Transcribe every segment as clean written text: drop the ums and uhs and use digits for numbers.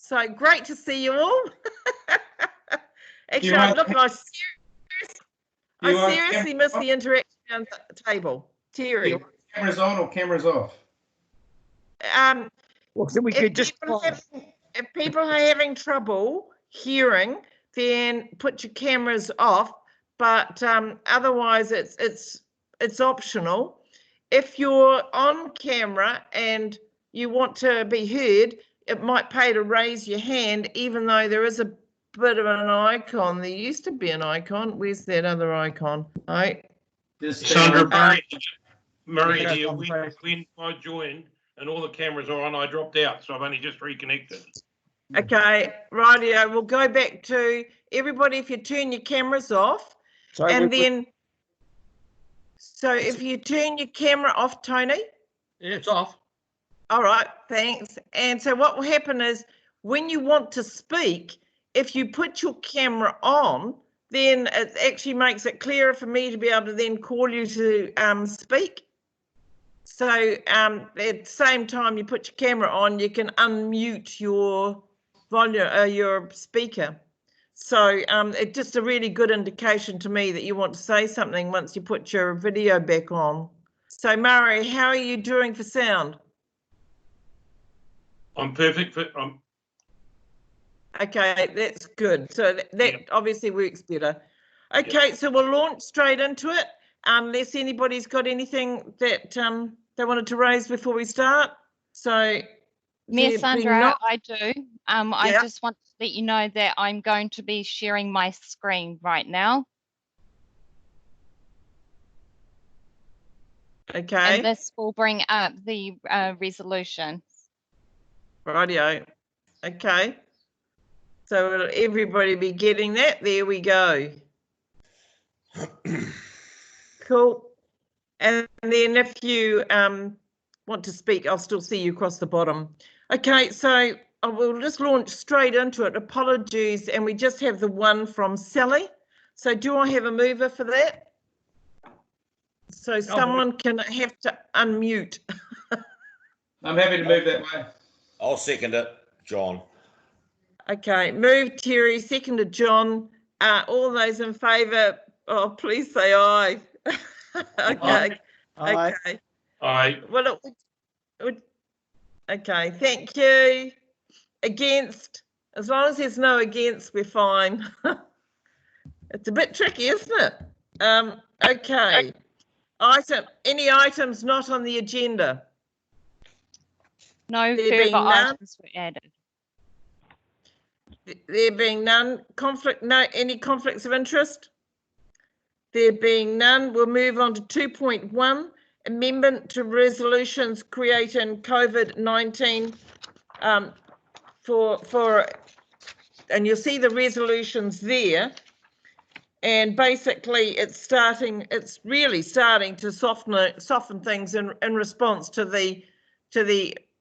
So great to see you all. Actually, look, I seriously miss the interaction on the table. Terry. Cameras on or cameras off? Well, so we could just. If people are having trouble hearing, then put your cameras off. But otherwise, it's optional. If you're on camera and you want to be heard, it might pay to raise your hand, even though there is a bit of an icon. There used to be an icon. Where's that other icon? Sandra Murray here. When I joined and all the cameras are on, I dropped out, so I've only just reconnected. Okay, rightio. We'll go back to everybody. If you turn your cameras off, so if you turn your camera off, Tony. Yeah, it's off. All right, thanks. And so what will happen is when you want to speak, if you put your camera on, then it actually makes it clearer for me to be able to then call you to speak. So at the same time you put your camera on, you can unmute your volume, your speaker. So it's just a really good indication to me that you want to say something once you put your video back on. So Murray, how are you doing for sound? I'm perfect for. Okay, that's good. So that obviously works better. Okay, so we'll launch straight into it. Unless anybody's got anything that they wanted to raise before we start. So, Miss Sandra, I do. I just want to let you know that I'm going to be sharing my screen right now. Okay. And this will bring up the resolution. Rightio. Okay. So will everybody be getting that? There we go. Cool. And then if you want to speak, I'll still see you across the bottom. Okay, so I will just launch straight into it. Apologies, and we just have the one from Sally. So do I have a mover for that? So someone can have to unmute. I'm happy to move that way. I'll second it, John. Okay, move Terry, seconded John. All those in favour, oh, please say aye. Okay. Aye. Okay. Aye. Well, okay, thank you. Against, as long as there's no against, we're fine. It's a bit tricky, isn't it? Okay. Any items not on the agenda? No further items were added. There being none, any conflicts of interest? There being none, we'll move on to 2.1, amendment to resolutions creating COVID-19 and you'll see the resolutions there. And basically it's really starting to soften things in response to the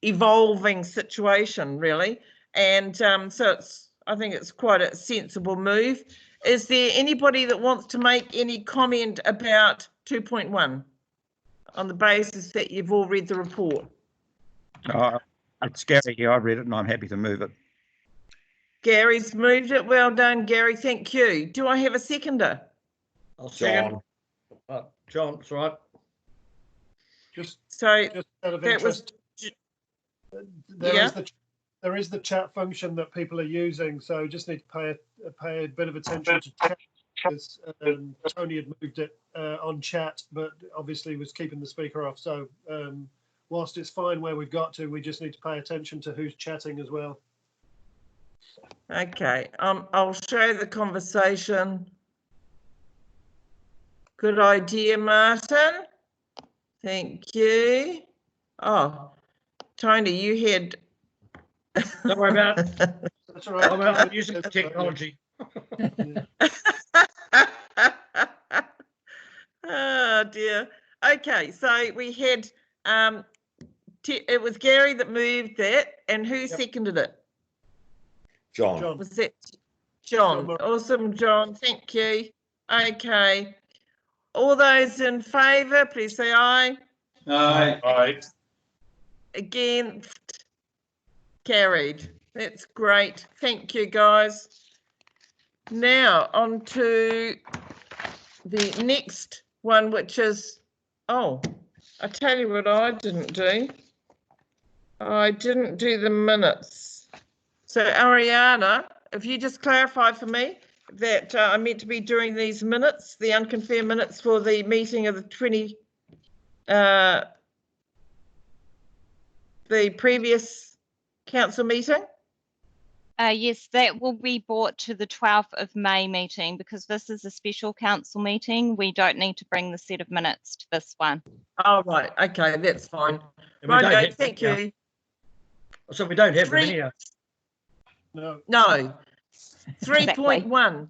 evolving situation, really. And so I think it's quite a sensible move. Is there anybody that wants to make any comment about 2.1 on the basis that you've all read the report? It's Gary here. I read it and I'm happy to move it. Gary's moved it. Well done, Gary. Thank you. Do I have a seconder? I'll second. John, that's right. Just out of interest, there is the chat function that people are using, so just need to pay a bit of attention to chat, because Tony had moved it on chat, but obviously was keeping the speaker off. So whilst it's fine where we've got to, we just need to pay attention to who's chatting as well. Okay, I'll show the conversation. Good idea, Martin. Thank you. Oh, Tony, you had. Don't worry about it. That's all right. I'm using technology. Oh dear. Okay, so we had it was Gary that moved that, and who seconded it? John. Was that John? Awesome, John. Thank you. Okay. All those in favour, please say aye. Aye. Aye. Against? Carried. That's great. Thank you, guys. Now on to the next one, which is, oh, I tell you what I didn't do. I didn't do the minutes. So Ariana, if you just clarify for me that I meant to be doing these minutes, the unconfirmed minutes for the meeting of the previous council meeting. Yes, that will be brought to the 12th of May meeting because this is a special council meeting. We don't need to bring the set of minutes to this one. Oh, right. Okay, that's fine. And we don't Right, have thank them, you. So we don't have them anyhow. No. No. 3.1.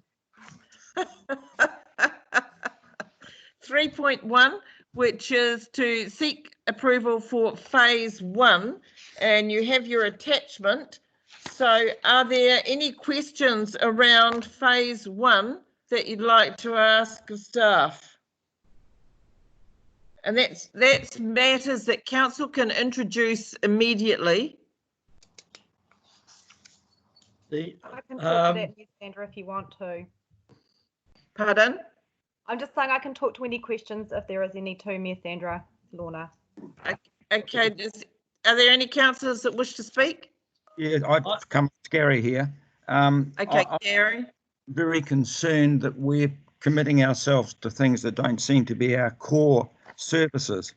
3.1, which is to seek approval for phase 1, and you have your attachment. So are there any questions around phase 1 that you'd like to ask of staff? And that's matters that council can introduce immediately. I can talk to that, Sandra, if you want to. Pardon? I'm just saying I can talk to any questions if there is any to me, Sandra, Lorna. Okay, are there any councillors that wish to speak? Yeah, I've come, Gary here. Okay, Gary. I'm very concerned that we're committing ourselves to things that don't seem to be our core services.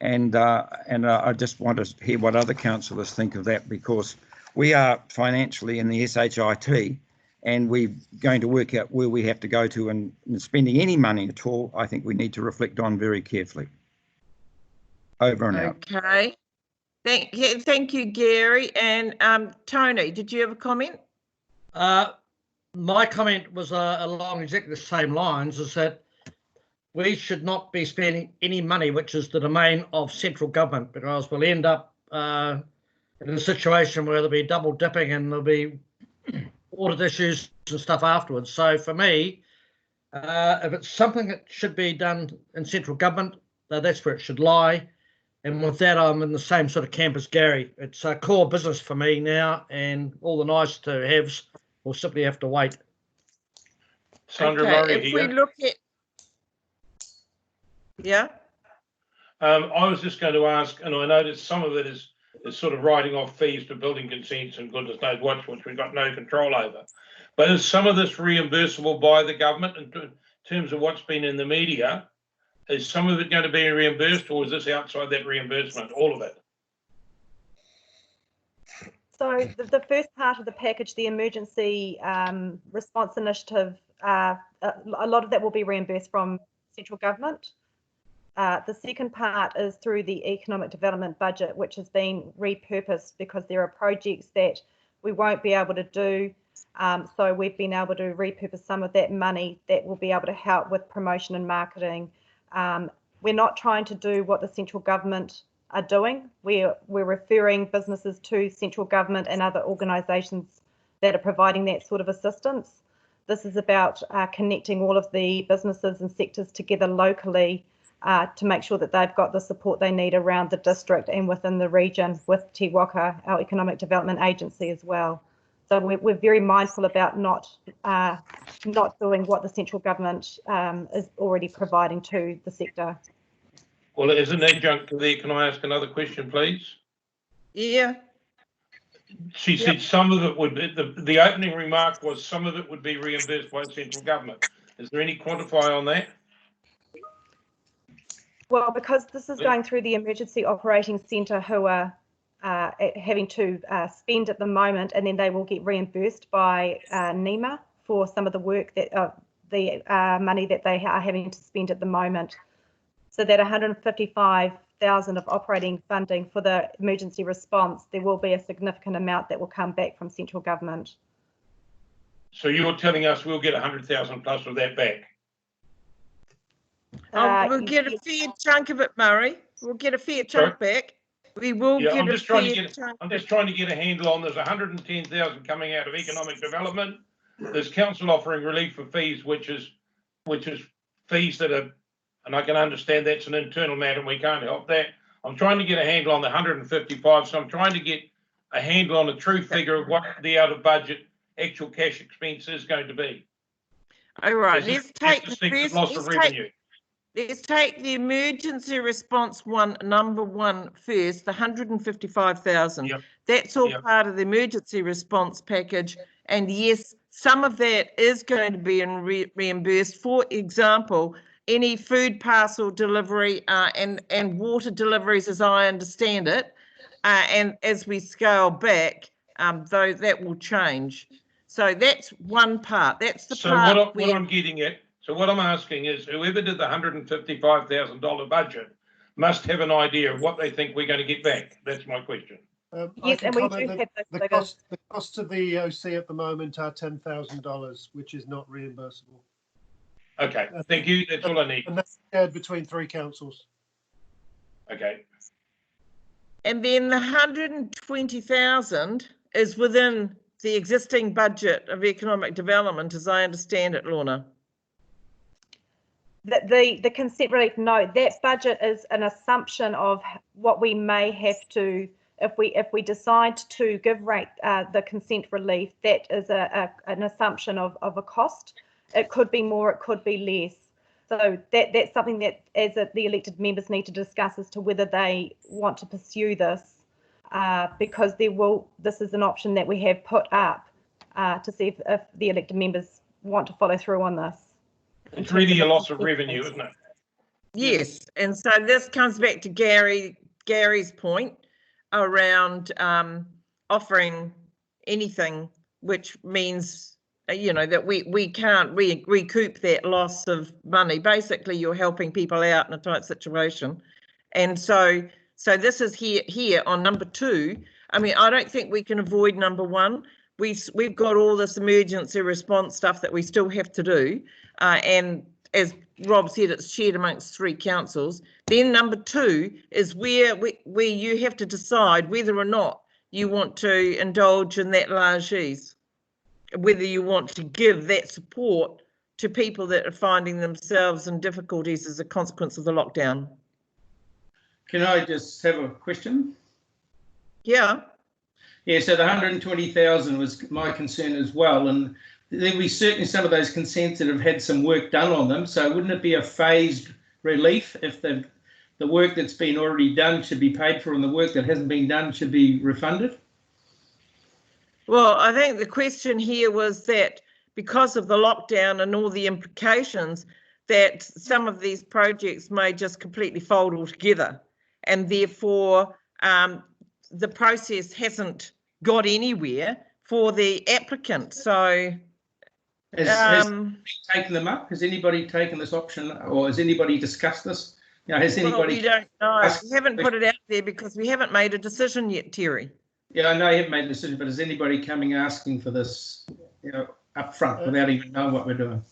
And I just want to hear what other councillors think of that, because we are financially in the SHIT and we're going to work out where we have to go to, and spending any money at all, I think we need to reflect on very carefully. Over and out. Okay. Thank you, Gary. And Tony, did you have a comment? My comment was along exactly the same lines, is that we should not be spending any money which is the domain of central government, because we'll end up in a situation where there'll be double dipping and there'll be audit issues and stuff afterwards. So for me, if it's something that should be done in central government, that's where it should lie. And with that, I'm in the same sort of camp as Gary. It's a core business for me now, and all the nice to haves will simply have to wait. Sandra Okay, Murray if here. we look at, yeah. I was just going to ask, and I noticed some of it is sort of writing off fees to building consents and goodness knows what, which we've got no control over. But is some of this reimbursable by the government in terms of what's been in the media? Is some of it going to be reimbursed, or is this outside that reimbursement, all of it? So the first part of the package, the emergency response initiative, a lot of that will be reimbursed from central government. The second part is through the economic development budget, which has been repurposed because there are projects that we won't be able to do. So we've been able to repurpose some of that money that will be able to help with promotion and marketing. We're not trying to do what the central government are doing. We're referring businesses to central government and other organisations that are providing that sort of assistance. This is about connecting all of the businesses and sectors together locally to make sure that they've got the support they need around the district and within the region with Te Waka, our economic development agency as well. So we're very mindful about not doing what the central government is already providing to the sector. Well, as an adjunct to that, can I ask another question, please? Yeah. She said some of it would be, the opening remark was some of it would be reimbursed by the central government. Is there any quantify on that? Well, because this is going through the Emergency Operating Centre, who are having to spend at the moment, and then they will get reimbursed by NEMA for some of the work that the money that they are having to spend at the moment. So that 155,000 of operating funding for the emergency response, there will be a significant amount that will come back from central government. So you're telling us we'll get 100,000 plus of that back? We'll get a fair chunk of it, Murray. We'll get a fair chunk back. We will get I'm just trying to get a handle on. There's 110,000 coming out of economic development. There's council offering relief for fees, which is fees that are, and I can understand that's an internal matter and we can't help that. I'm trying to get a handle on the 155, so I'm trying to get a handle on a true figure of what the out of budget actual cash expense is going to be. All right, There's let's take the distinct first, loss of revenue. let's take the emergency response number one first, the 155,000. Yep. That's all Yep. part of the emergency response package. And yes, some of that is going to be reimbursed. For example, any food parcel delivery and water deliveries, as I understand it. And as we scale back, though, that will change. So that's one part. That's the part. So what I'm getting at, so what I'm asking is, whoever did the $155,000 budget must have an idea of what they think we're going to get back. That's my question. Yes, and we do have those figures. The costs of the EOC at the moment are $10,000, which is not reimbursable. Okay, thank you. That's all I need. And that's shared between 3 councils. Okay. And then the 120,000 is within the existing budget of economic development, as I understand it, Lorna. The consent relief, no, that budget is an assumption of what we may have to, if we decide to give the consent relief, that is an assumption of a cost. It could be more, it could be less. So that's something that as the elected members need to discuss as to whether they want to pursue this, because this is an option that we have put up to see if the elected members want to follow through on this. It's really a loss of revenue, isn't it? Yes, and so this comes back to Gary's point around offering anything, which means that we can't recoup that loss of money. Basically, you're helping people out in a tight situation, and so this is here on number 2. I mean, I don't think we can avoid number 1. We've got all this emergency response stuff that we still have to do, and as Rob said, it's shared amongst 3 councils. Then number 2 is where you have to decide whether or not you want to indulge in that largesse, whether you want to give that support to people that are finding themselves in difficulties as a consequence of the lockdown. Can I just have a question? Yeah. Yeah, so the 120,000 was my concern as well, and there'll be certainly some of those consents that have had some work done on them. So wouldn't it be a phased relief if the work that's been already done should be paid for and the work that hasn't been done should be refunded? Well, I think the question here was that because of the lockdown and all the implications, that some of these projects may just completely fold altogether, and therefore the process hasn't got anywhere for the applicant. So has taken them up? Has anybody taken this option, or has anybody discussed this? Has anybody? Well, we don't know. We haven't put it out there because we haven't made a decision yet, Terry. Yeah, I know you haven't made a decision, but is anybody coming asking for this, up front without even knowing what we're doing?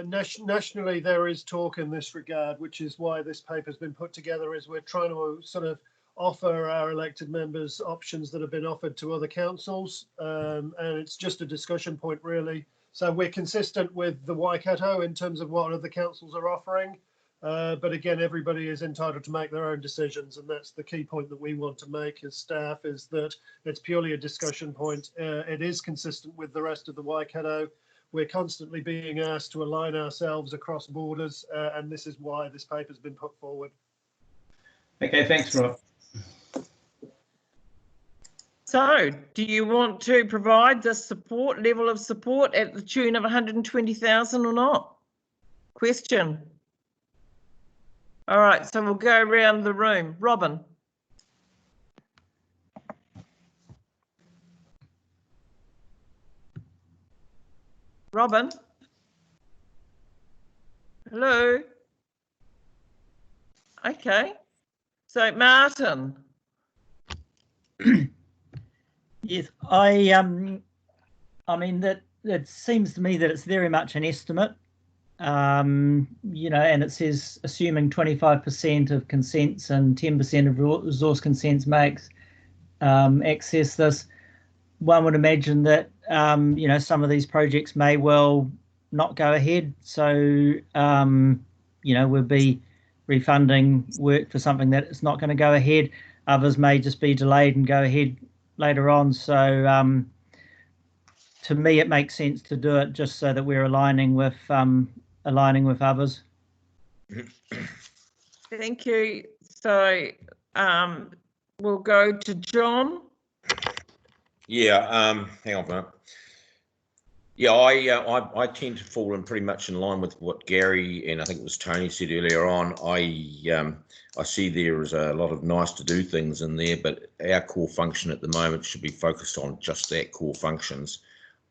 Nationally, there is talk in this regard, which is why this paper has been put together, is we're trying to sort of offer our elected members options that have been offered to other councils, and it's just a discussion point, really. So we're consistent with the Waikato in terms of what other councils are offering, but again, everybody is entitled to make their own decisions, and that's the key point that we want to make as staff, is that it's purely a discussion point. It is consistent with the rest of the Waikato. We're constantly being asked to align ourselves across borders, and this is why this paper has been put forward. Okay, thanks, Rob. So, do you want to provide this level of support at the tune of 120,000 or not? Question. All right, so we'll go around the room. Robin. Robin. Hello. Okay. So, Martin. Yes, I mean that it seems to me that it's very much an estimate, and it says assuming 25% of consents and 10% of resource consents makes access this. One would imagine that some of these projects may well not go ahead, so we'll be refunding work for something that is not going to go ahead. Others may just be delayed and go ahead later on. So to me, it makes sense to do it just so that we're aligning with others. Thank you. So we'll go to John. Yeah, hang on for a minute. Yeah, I tend to fall in pretty much in line with what Gary and I think it was Tony said earlier on. I see there is a lot of nice to do things in there, but our core function at the moment should be focused on just that core functions.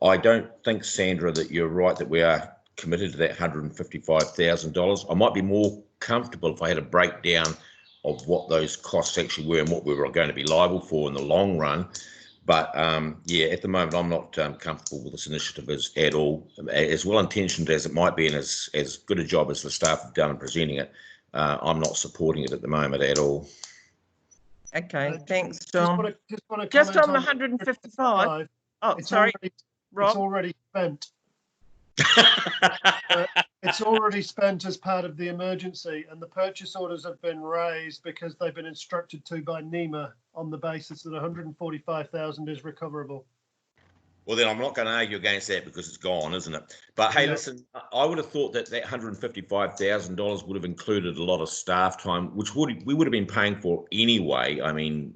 I don't think, Sandra, that you're right that we are committed to that $155,000. I might be more comfortable if I had a breakdown of what those costs actually were and what we were going to be liable for in the long run. But yeah, at the moment, I'm not comfortable with this initiative at all. As well intentioned as it might be, and as good a job as the staff have done in presenting it, I'm not supporting it at the moment at all. Okay, thanks, John. Just on the 155. Oh, sorry, Rob. It's already spent. It's already spent as part of the emergency, and the purchase orders have been raised because they've been instructed to by NEMA on the basis that 145,000 is recoverable. Well, then I'm not going to argue against that because it's gone, isn't it? But hey, listen, I would have thought that $155,000 would have included a lot of staff time, which we would have been paying for anyway. I mean,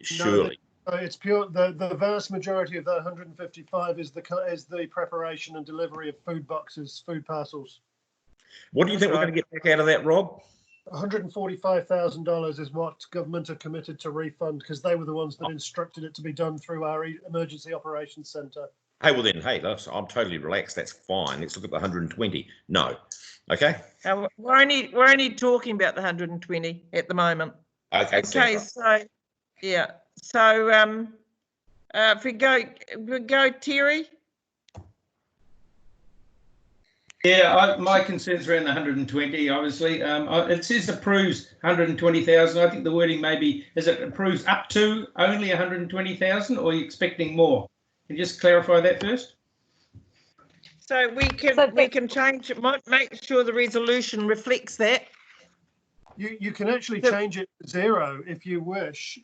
surely. No, it's pure. The vast majority of that 155 is the preparation and delivery of food boxes, food parcels. What do you think we're going to get back out of that, Rob? $145,000 is what government are committed to refund because they were the ones that instructed it to be done through our emergency operations centre. Hey, well then, hey, I'm totally relaxed. That's fine. Let's look at the 120. No, okay. We're only talking about the 120 at the moment. Okay. So yeah. So if we go Terry. Yeah, my concerns around the 120, obviously. It says approves 120,000. I think the wording maybe is it approves up to only 120,000, or are you expecting more? Can you just clarify that first? So we can change it. Might make sure the resolution reflects that. You can actually change it to 0 if you wish,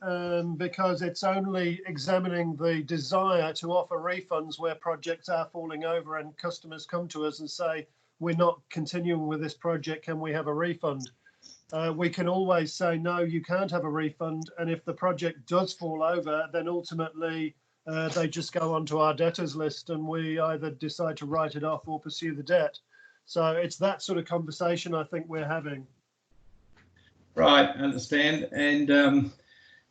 because it's only examining the desire to offer refunds where projects are falling over and customers come to us and say, we're not continuing with this project, can we have a refund? We can always say, no, you can't have a refund. And if the project does fall over, then ultimately they just go onto our debtors list and we either decide to write it off or pursue the debt. So it's that sort of conversation I think we're having. Right, understand. And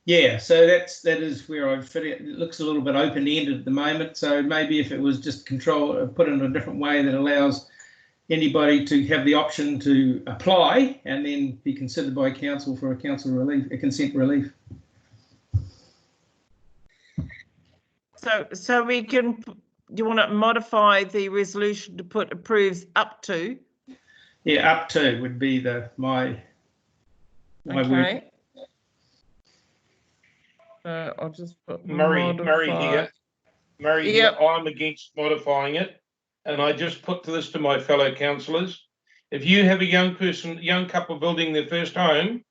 yeah, so that is where I fit it. It looks a little bit open-ended at the moment. So maybe if it was just put in a different way that allows anybody to have the option to apply and then be considered by council for a consent relief. So we can. Do you want to modify the resolution to put approves up to? Yeah, up to would be my okay. I'll just put Murray here. Murray here. I'm against modifying it, and I just put this to my fellow councillors. If you have a young couple building their first home,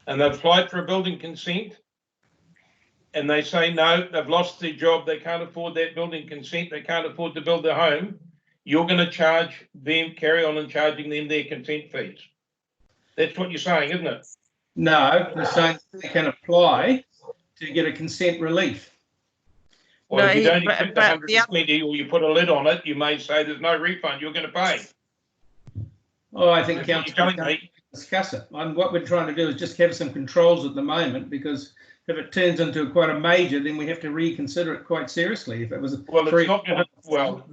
and they've applied for a building consent, and they say no, they've lost their job, they can't afford that building consent, they can't afford to build their home, you're going to charge them, carry on and charging them their consent fees. That's what you're saying, isn't it? No, we're saying they can apply to get a consent relief. Well, if you don't accept the 120 or you put a lid on it, you may say there's no refund you're going to pay. Oh, I think council can discuss it. What we're trying to do is just have some controls at the moment, because if it turns into quite a major, then we have to reconsider it quite seriously. If it was it's not going to. Well,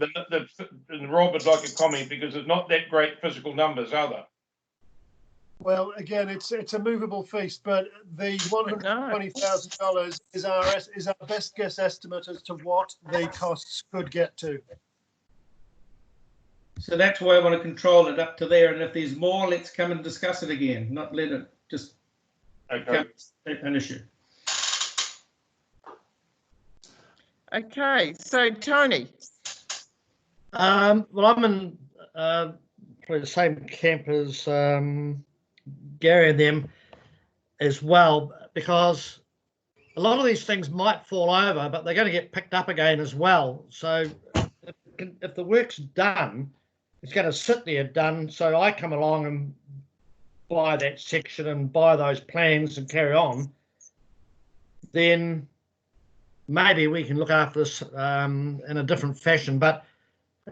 Rob would like a comment because there's not that great physical numbers, are there? Well, again, it's a movable feast, but the $120,000 is our best guess estimate as to what the costs could get to. So that's why I want to control it up to there, and if there's more, let's come and discuss it again, not let it just become an issue. Okay, so Tony. Well, I'm in probably the same camp as Gary and them as well, because a lot of these things might fall over, but they're going to get picked up again as well. So if the work's done, it's going to sit there done. So I come along and buy that section and buy those plans and carry on. Then maybe we can look after this in a different fashion. But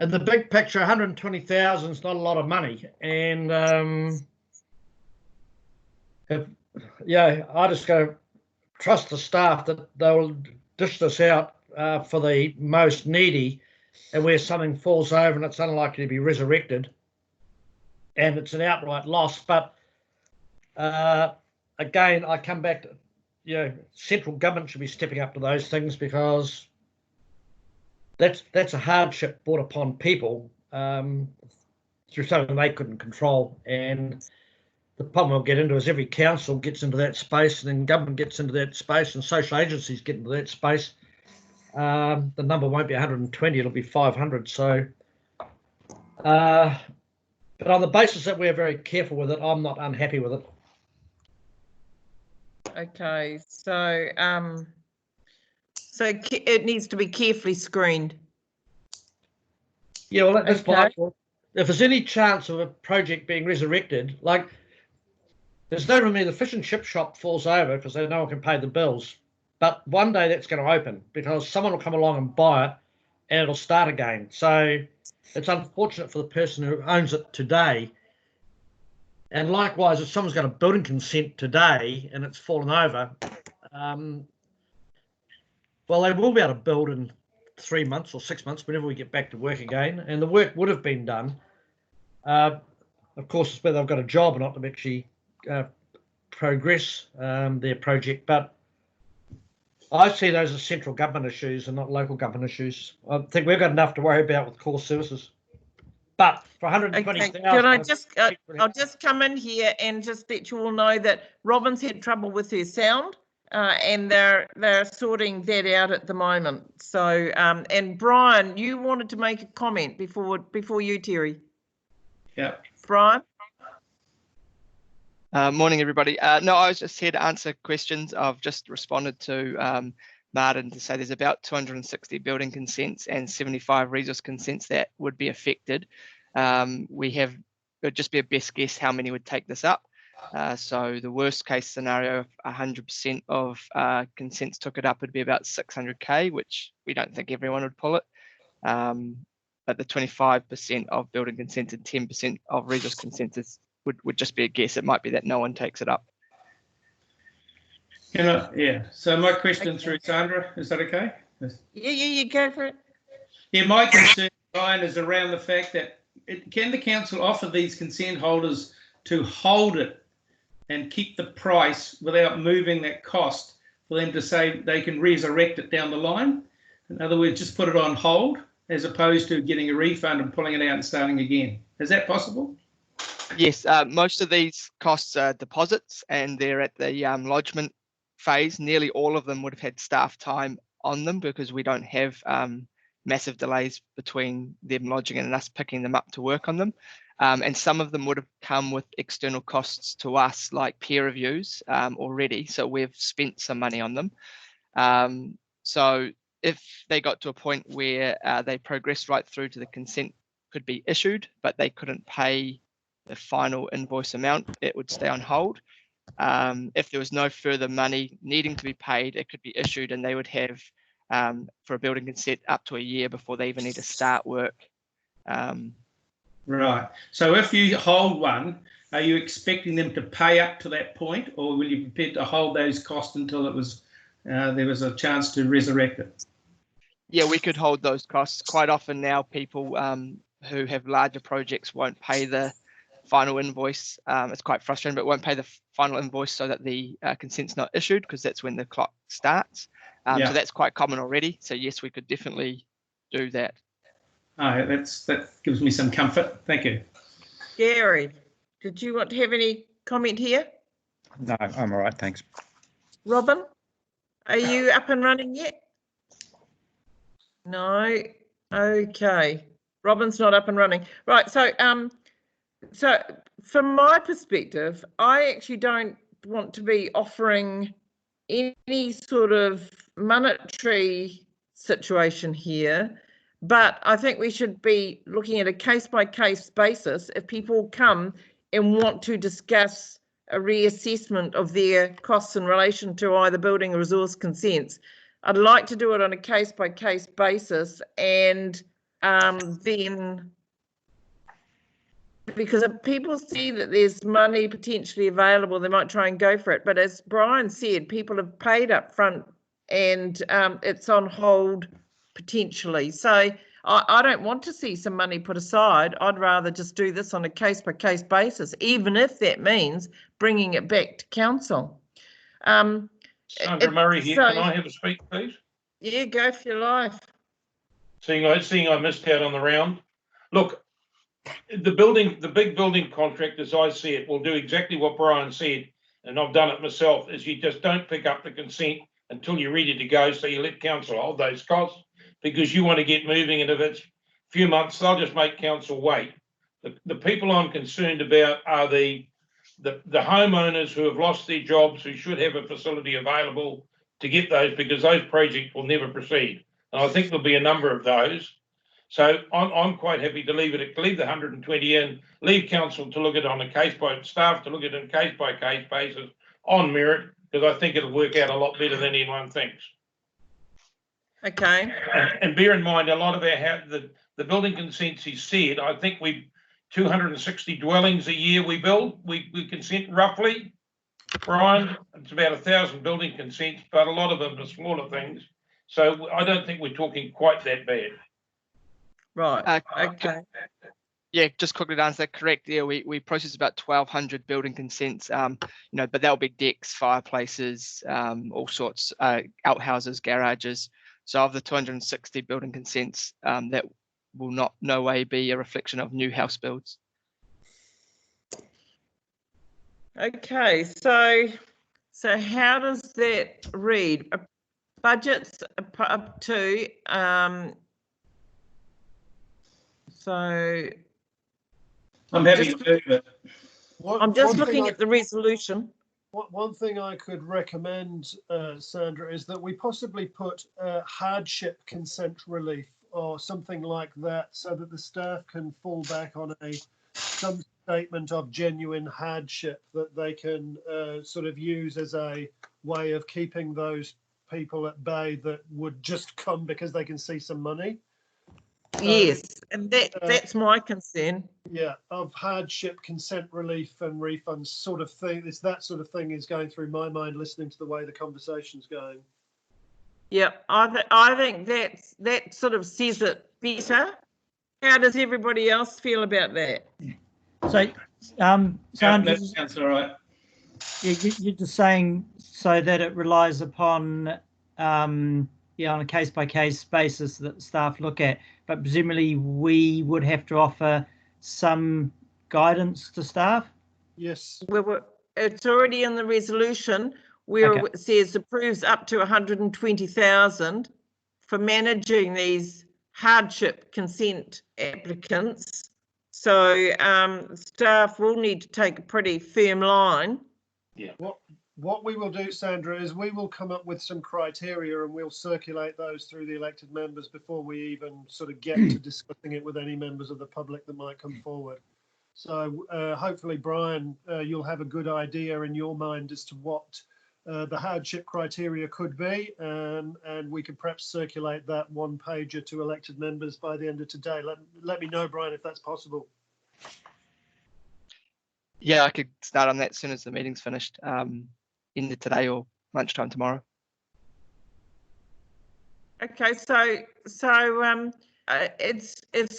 in the big picture, 120,000 is not a lot of money. And I just go trust the staff that they'll dish this out for the most needy, and where something falls over and it's unlikely to be resurrected and it's an outright loss. But again, I come back to, central government should be stepping up to those things, because that's a hardship brought upon people through something they couldn't control. And the problem we'll get into is every council gets into that space, and then government gets into that space, and social agencies get into that space. The number won't be 120, it'll be 500. So, but on the basis that we're very careful with it, I'm not unhappy with it. Okay, so it needs to be carefully screened. Yeah, well, that's Okay. if there's any chance of a project being resurrected, like, there's no room in the fish and chip shop falls over because no one can pay the bills. But one day that's going to open because someone will come along and buy it and it'll start again. So it's unfortunate for the person who owns it today. And likewise, if someone's got a building consent today and it's fallen over, well, they will be able to build in 3 months or 6 months whenever we get back to work again. And the work would have been done. Of course, it's whether they've got a job or not to actually progress their project. But I see those as central government issues and not local government issues. I think we've got enough to worry about with core services. But for 120,000, Can I just, I'll just come in here and just let you all know that Robin's had trouble with her sound, and they're sorting that out at the moment. So, and Brian, you wanted to make a comment before you, Terry. Yeah. Brian? Morning, everybody. No, I was just here to answer questions. I've just responded to Martin to say there's about 260 building consents and 75 resource consents that would be affected. It would just be a best guess how many would take this up. So the worst case scenario, 100% of consents took it up, would be about 600K, which we don't think everyone would pull it. But the 25% of building consents and 10% of resource consents would just be a guess. It might be that no one takes it up. Yeah. So my question through Sandra, is that okay? Yeah, you go for it. Yeah, my concern, Brian, is around the fact that can the council offer these consent holders to hold it and keep the price without moving that cost for them to say they can resurrect it down the line? In other words, just put it on hold as opposed to getting a refund and pulling it out and starting again. Is that possible? Yes, most of these costs are deposits, and they're at the lodgement phase. Nearly all of them would have had staff time on them because we don't have massive delays between them lodging and us picking them up to work on them. And some of them would have come with external costs to us, like peer reviews already. So we've spent some money on them. So if they got to a point where they progressed right through to the consent could be issued, but they couldn't pay the final invoice amount, it would stay on hold. If there was no further money needing to be paid, it could be issued, and they would have for a building consent up to a year before they even need to start work. Right. So if you hold one, are you expecting them to pay up to that point, or will you be prepared to hold those costs until it was there was a chance to resurrect it? Yeah, we could hold those costs. Quite often now, people who have larger projects won't pay the final invoice. It's quite frustrating, but won't pay the final invoice so that the consent's not issued, because that's when the clock starts. So that's quite common already. So yes, we could definitely do that. That gives me some comfort. Thank you. Gary, did you want to have any comment here? No, I'm all right, thanks. Robin, are you up and running yet? No. Okay. Robin's not up and running. Right. So, so from my perspective, I actually don't want to be offering any sort of monetary situation here, but I think we should be looking at a case-by-case basis. If people come and want to discuss a reassessment of their costs in relation to either building or resource consents, I'd like to do it on a case-by-case basis, and then, because if people see that there's money potentially available, they might try and go for it. But as Brian said, people have paid up front, and it's on hold potentially. So I don't want to see some money put aside. I'd rather just do this on a case-by-case basis, even if that means bringing it back to council. Sandra Murray here. Can I have a speak, please? Yeah, go for your life. Seeing I missed out on the round. Look, the big building contract, as I see it, will do exactly what Brian said, and I've done it myself, is you just don't pick up the consent until you're ready to go, so you let council hold those costs, because you want to get moving, and if it's a few months, they'll just make council wait. The people I'm concerned about are the homeowners who have lost their jobs, who should have a facility available to get those, because those projects will never proceed. And I think there'll be a number of those. So I'm quite happy to leave the 120 in, leave council to look at it on a staff to look at it on a case-by-case basis on merit, because I think it'll work out a lot better than anyone thinks. Okay. And bear in mind, a lot of the building consents he said, I think 260 dwellings a year we build, we consent roughly. Brian, it's about 1,000 building consents, but a lot of them are smaller things. So I don't think we're talking quite that bad. Right. Okay. Yeah, just quickly to answer that, correct. Yeah, we process about 1,200 building consents. But that'll be decks, fireplaces, all sorts, outhouses, garages. So of the 260 building consents, that will no way be a reflection of new house builds. Okay, so how does that read? Budgets up to so I'm happy to do it. I'm just looking at the resolution. One thing I could recommend, Sandra, is that we possibly put hardship consent relief or something like that, so that the staff can fall back on some statement of genuine hardship that they can sort of use as a way of keeping those people at bay that would just come because they can see some money. Yes, and that's my concern. Yeah, of hardship, consent relief and refunds sort of thing. It's that sort of thing is going through my mind listening to the way the conversation's going. Yeah, I think that sort of says it better. How does everybody else feel about that? So, Sandra, that sounds all right. You're just saying so that it relies upon on a case-by-case basis that staff look at, but presumably we would have to offer some guidance to staff? Yes. It's already in the resolution where it says approves up to 120,000 for managing these hardship consent applicants. So staff will need to take a pretty firm line. Yeah. What we will do, Sandra, is we will come up with some criteria and we'll circulate those through the elected members before we even sort of get to discussing it with any members of the public that might come forward. So hopefully, Brian, you'll have a good idea in your mind as to what the hardship criteria could be, and we can perhaps circulate that one pager to elected members by the end of today. Let me know, Brian, if that's possible. Yeah, I could start on that as soon as the meeting's finished, either today or lunchtime tomorrow. Okay, so it's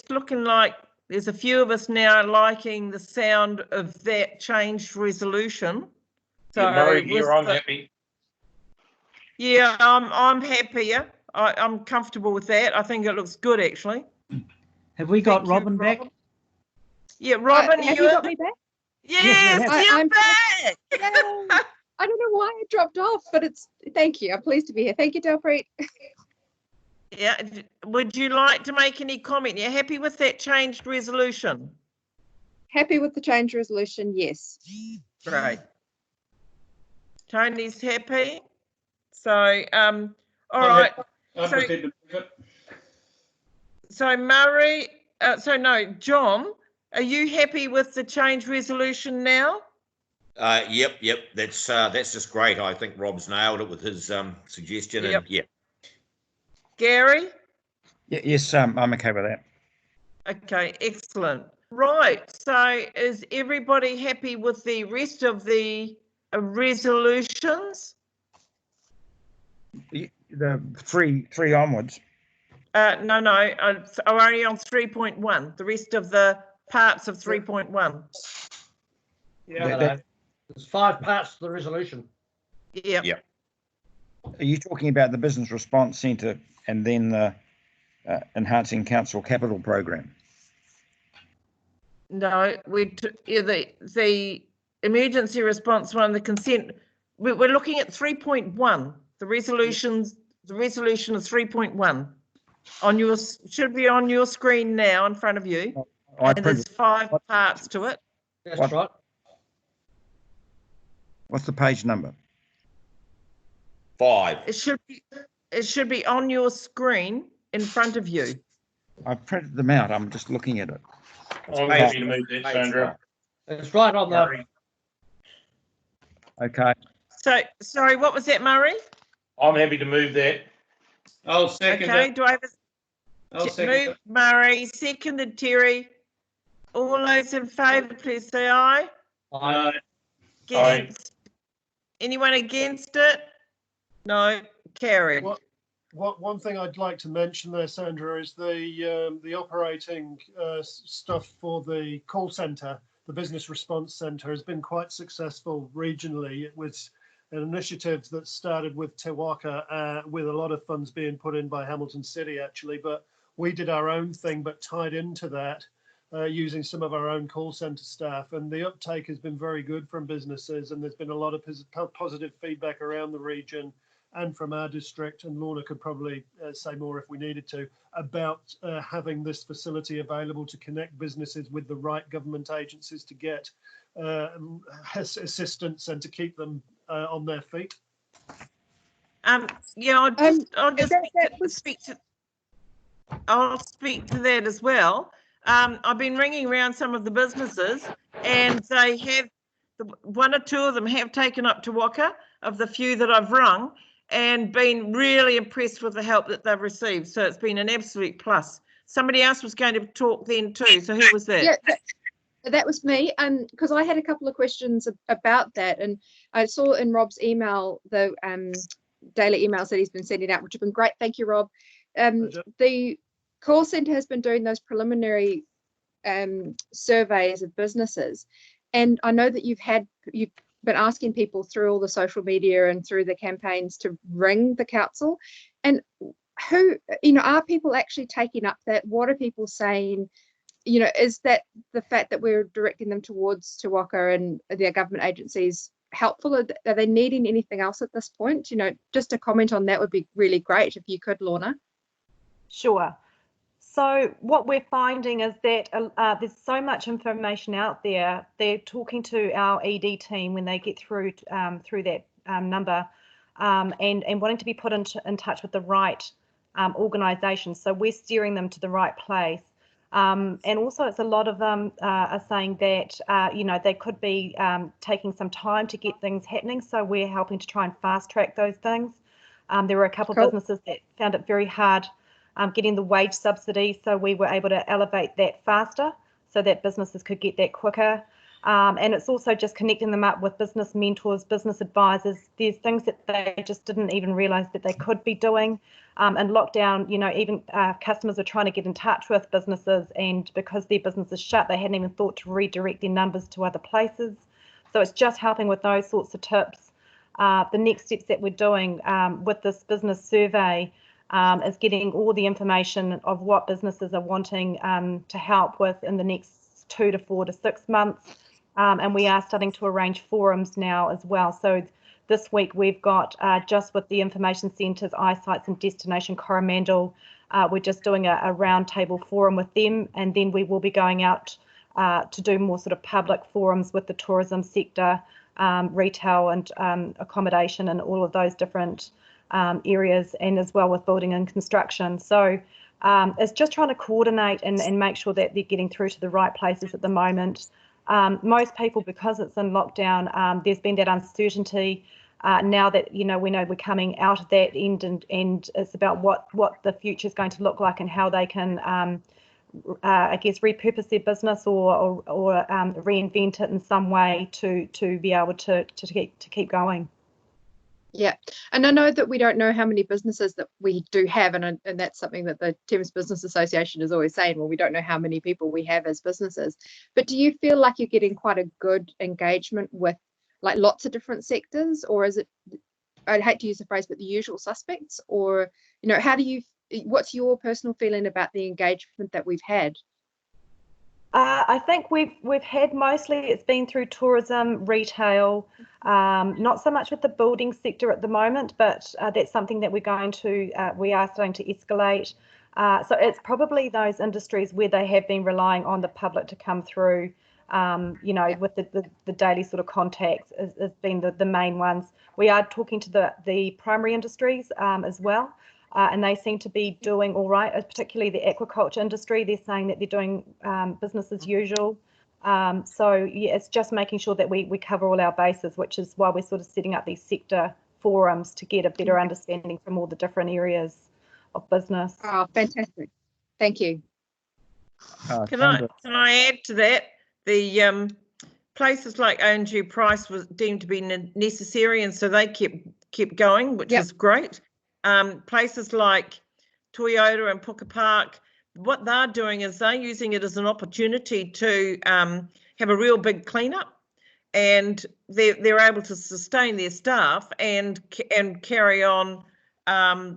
looking like there's a few of us now liking the sound of that changed resolution. So Murray here, I'm happy. Yeah, I'm happier. I'm comfortable with that. I think it looks good, actually. Have we got Robin back? Yeah, Robin, have you got me back? Yes, you're back. I don't know why I dropped off, but thank you. I'm pleased to be here. Thank you, Delpreet. Yeah, would you like to make any comment? You're happy with that changed resolution? Happy with the change resolution, yes. Great. Tony's happy? So, all right. I'm So- prepared to move it. So Murray, John, are you happy with the change resolution now? Yep. That's just great. I think Rob's nailed it with his suggestion. Yep. And yeah. Gary? Yes, I'm okay with that. Okay, excellent. Right, so is everybody happy with the rest of the resolutions? The three onwards. No, I'm only on 3.1, the rest of the parts of 3.1. Yeah, there's 5 parts to the resolution. Yeah. Yeah. Are you talking about the Business Response Centre and then the Enhancing Council Capital Program? No, the emergency response one, the consent. We're looking at 3.1. The resolution is 3.1. On your should be on your screen now in front of you. And there's 5 parts to it. That's right. What's the page number? 5. It should be on your screen in front of you. I've printed them out. I'm just looking at it. I'm happy to move that, Sandra. It's right on the. Okay. So, sorry, what was that, Murray? I'm happy to move that. I'll second Okay, it. do I have I'll a second move? it. Murray, seconded Terry. All those in favour, please say aye. Aye. Against? Anyone against it? No, carried. One thing I'd like to mention there, Sandra, is the operating stuff for the call centre, the Business Response Centre, has been quite successful regionally. It was an initiative that started with Te Waka, with a lot of funds being put in by Hamilton City, actually, but we did our own thing, but tied into that using some of our own call centre staff. And the uptake has been very good from businesses, and there's been a lot of positive feedback around the region and from our district, and Lorna could probably say more if we needed to, about having this facility available to connect businesses with the right government agencies to get assistance and to keep them on their feet. Yeah, I'll speak to that as well. I've been ringing around some of the businesses, and they have, 1 or 2 of them have taken up Te Waka, of the few that I've rung, and been really impressed with the help that they've received. So it's been an absolute plus. Somebody else was going to talk then too. So who was that? Yeah, that was me. Because I had a couple of questions about that, and I saw in Rob's email the daily emails that he's been sending out, which have been great. Thank you, Rob. The call centre has been doing those preliminary surveys of businesses, and I know that you've been asking people through all the social media and through the campaigns to ring the council. And who, are people actually taking up that? What are people saying? Is that the fact that we're directing them towards Te Waka and their government agencies helpful? Are they needing anything else at this point? Just a comment on that would be really great if you could, Lorna. Sure. So what we're finding is that there's so much information out there. They're talking to our ED team when they get through that number, and wanting to be put in touch with the right organisation. So we're steering them to the right place. And also, it's a lot of them are saying that they could be taking some time to get things happening. So we're helping to try and fast track those things. There were a couple of businesses that found it very hard getting the wage subsidy, so we were able to elevate that faster so that businesses could get that quicker. And it's also just connecting them up with business mentors, business advisors. There's things that they just didn't even realise that they could be doing. And lockdown, even customers were trying to get in touch with businesses, and because their business is shut, they hadn't even thought to redirect their numbers to other places. So it's just helping with those sorts of tips. The next steps that we're doing with this business survey is getting all the information of what businesses are wanting to help with in the next 2 to 4 to 6 months. And we are starting to arrange forums now as well. So this week we've got just with the information centres, eyesights and Destination Coromandel, we're just doing a roundtable forum with them, and then we will be going out to do more sort of public forums with the tourism sector, retail and accommodation and all of those different areas, and as well with building and construction. So it's just trying to coordinate and make sure that they're getting through to the right places at the moment. Most people, because it's in lockdown, there's been that uncertainty. Now that we know we're coming out of that end, and it's about what the future is going to look like and how they can, I guess, repurpose their business or reinvent it in some way to be able to keep going. Yeah, and I know that we don't know how many businesses that we do have, and that's something that the Thames Business Association is always saying. Well, we don't know how many people we have as businesses, but do you feel like you're getting quite a good engagement with like lots of different sectors, or is it, I'd hate to use the phrase, but the usual suspects, or how do you, what's your personal feeling about the engagement that we've had? I think we've had mostly it's been through tourism, retail, not so much with the building sector at the moment, but that's something that we are starting to escalate. So it's probably those industries where they have been relying on the public to come through, with the daily sort of contacts has been the main ones. We are talking to the primary industries as well. And they seem to be doing all right, particularly the aquaculture industry. They're saying that they're doing business as usual. So yeah, it's just making sure that we cover all our bases, which is why we're sort of setting up these sector forums to get a better understanding from all the different areas of business. Oh, fantastic. Thank you. Can I add to that? The places like O&G Price was deemed to be necessary, and so they kept going, which is great. Places like Toyota and Puka Park, what they're doing is they're using it as an opportunity to have a real big cleanup, and they're able to sustain their staff and carry on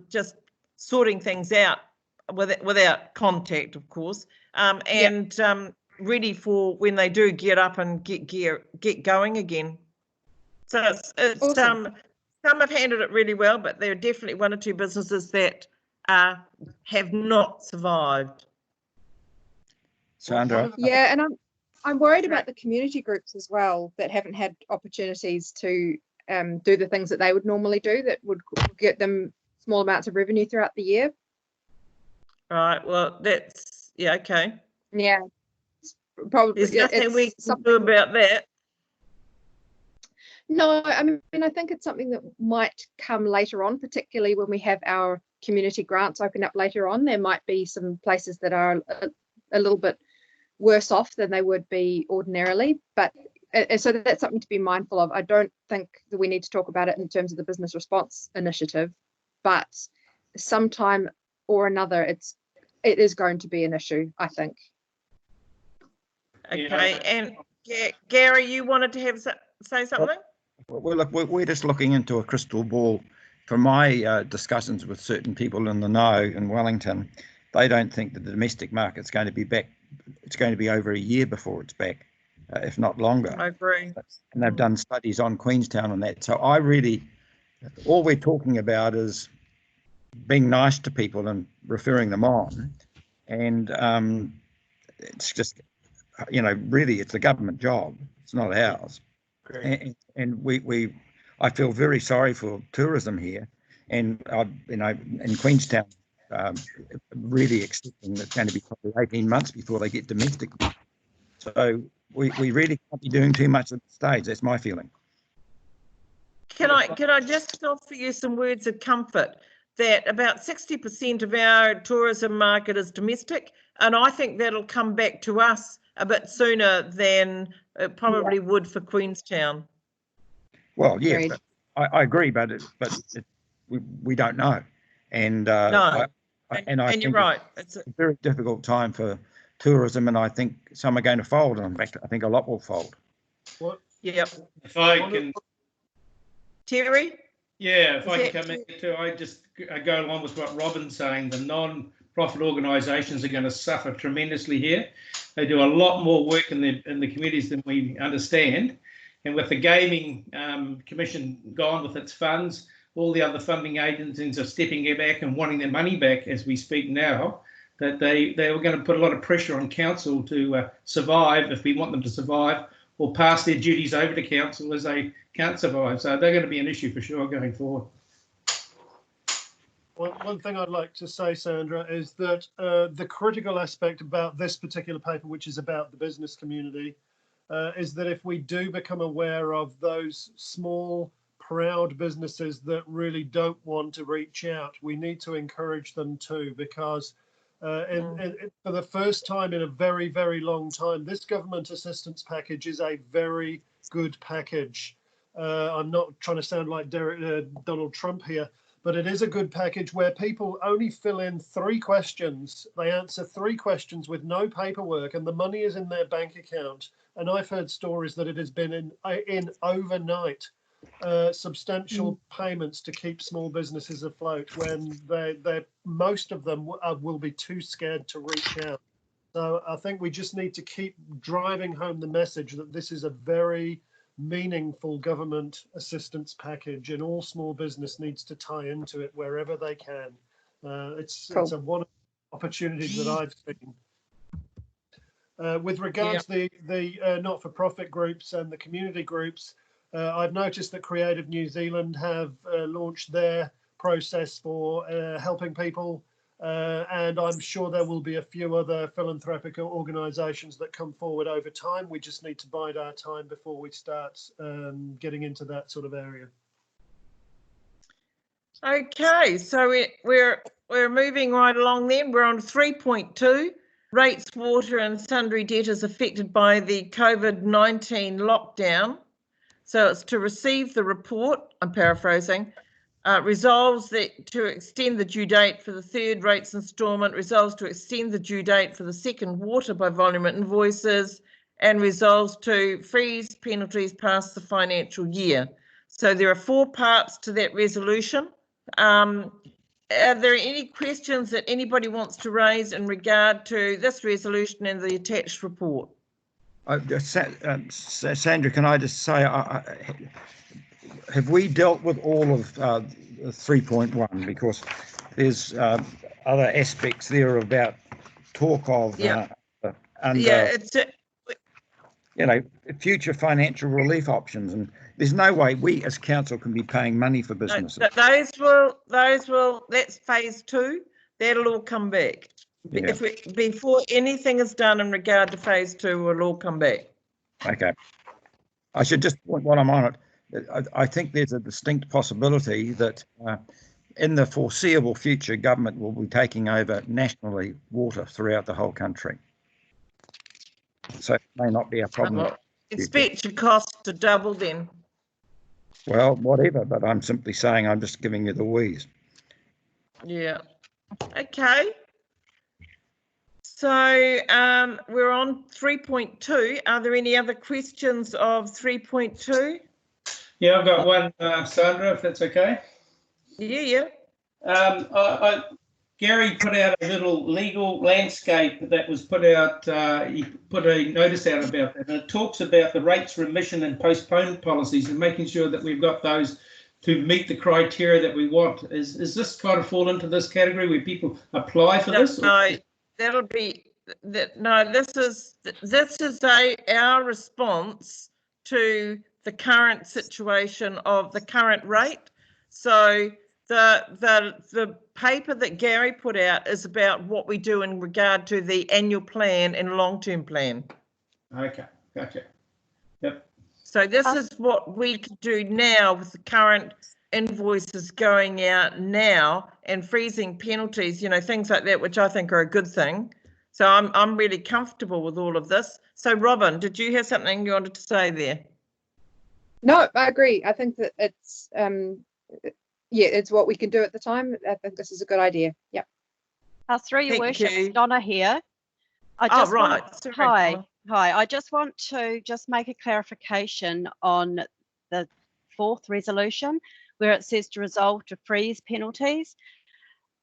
just sorting things out without contact, of course, ready for when they do get up and get going again. So it's awesome. Some have handled it really well, but there are definitely one or two businesses that have not survived. Sandra? Yeah, and I'm worried about the community groups as well that haven't had opportunities to do the things that they would normally do that would get them small amounts of revenue throughout the year. Right, well, that's, okay. Yeah, probably. There's nothing we can do about that. No, I mean, I think it's something that might come later on, particularly when we have our community grants open up later on. There might be some places that are a little bit worse off than they would be ordinarily, but so that's something to be mindful of. I don't think that we need to talk about it in terms of the business response initiative, but sometime or another, it is going to be an issue, I think. Okay, and Gary, you wanted to say something? Well, look, we're just looking into a crystal ball. From my discussions with certain people in the know in Wellington, they don't think that the domestic market's going to be back. It's going to be over a year before it's back, if not longer. I agree. And they've done studies on Queenstown on that. So all we're talking about is being nice to people and referring them on. And it's just, really it's the government job. It's not ours. And I feel very sorry for tourism here, and in Queenstown, really expecting it's going to be probably 18 months before they get domestic. So we really can't be doing too much at this stage. That's my feeling. Can I just offer you some words of comfort that about 60% of our tourism market is domestic, and I think that'll come back to us a bit sooner than it probably would for Queenstown. Well, yeah, but I agree, but we don't know, and no, I and you're right. It's a very difficult time for tourism, and I think some are going to fold. And in fact, I think a lot will fold. What? Yep. If I can, Terry. Yeah, if I can come in too, I go along with what Robin's saying. The non-profit organisations are going to suffer tremendously here. They do a lot more work in the communities than we understand. And with the Gaming Commission gone with its funds, all the other funding agencies are stepping back and wanting their money back as we speak now. That they were going to put a lot of pressure on council to survive if we want them to survive, or pass their duties over to council as they can't survive. So they're going to be an issue for sure going forward. One thing I'd like to say, Sandra, is that the critical aspect about this particular paper, which is about the business community, is that if we do become aware of those small, proud businesses that really don't want to reach out, we need to encourage them too, because for the first time in a very, very long time, this government assistance package is a very good package. I'm not trying to sound like Donald Trump here, but it is a good package where people only fill in 3 questions. They answer 3 questions with no paperwork, and the money is in their bank account. And I've heard stories that it has been in overnight substantial payments to keep small businesses afloat when most of them will be too scared to reach out. So I think we just need to keep driving home the message that this is a very meaningful government assistance package, and all small business needs to tie into it wherever they can. It's one of the opportunities that I've seen. With regards to the not-for-profit groups and the community groups, I've noticed that Creative New Zealand have launched their process for helping people, and I'm sure there will be a few other philanthropic organisations that come forward over time. We just need to bide our time before we start getting into that sort of area. Okay, so we're moving right along then. We're on 3.2. Rates, water and sundry debtors affected by the COVID-19 lockdown. So it's to receive the report, I'm paraphrasing, resolves that to extend the due date for the 3rd rates instalment, resolves to extend the due date for the 2nd water by volume invoices, and resolves to freeze penalties past the financial year. So there are 4 parts to that resolution. Are there any questions that anybody wants to raise in regard to this resolution and the attached report? Sandra, can I just say, have we dealt with all of 3.1? Because there's other aspects there about talk of future financial relief options, and there's no way we as council can be paying money for businesses. Those will, that's phase 2. That'll all come back. Yeah. Before anything is done in regard to phase 2, we'll all come back. Okay. I should just, while I'm on it, I think there's a distinct possibility that in the foreseeable future, government will be taking over nationally water throughout the whole country. So it may not be a problem. Expect your costs to double then. Well, whatever, but I'm simply saying, I'm just giving you the wheeze. Yeah. Okay. So we're on 3.2. Are there any other questions of 3.2? Yeah, I've got one, Sandra, if that's okay. Yeah. Gary put out a little legal landscape that was put out, he put a notice out about that, and it talks about the rates remission and postpone policies and making sure that we've got those to meet the criteria that we want. Is this kind of fall into this category where people apply for this? No, that'll be that. No, this is our response to the current situation of the current rate. So the paper that Gary put out is about what we do in regard to the annual plan and long-term plan. Okay, gotcha. Yep. So this is what we can do now with the current invoices going out now and freezing penalties, things like that, which I think are a good thing. So I'm really comfortable with all of this. So Robin, did you have something you wanted to say there? No, I agree. I think that it's it's what we can do at the time. I think this is a good idea. Yep. Through your worship, you. Donna here. Hi. I just want to make a clarification on the 4th resolution where it says to resolve to freeze penalties.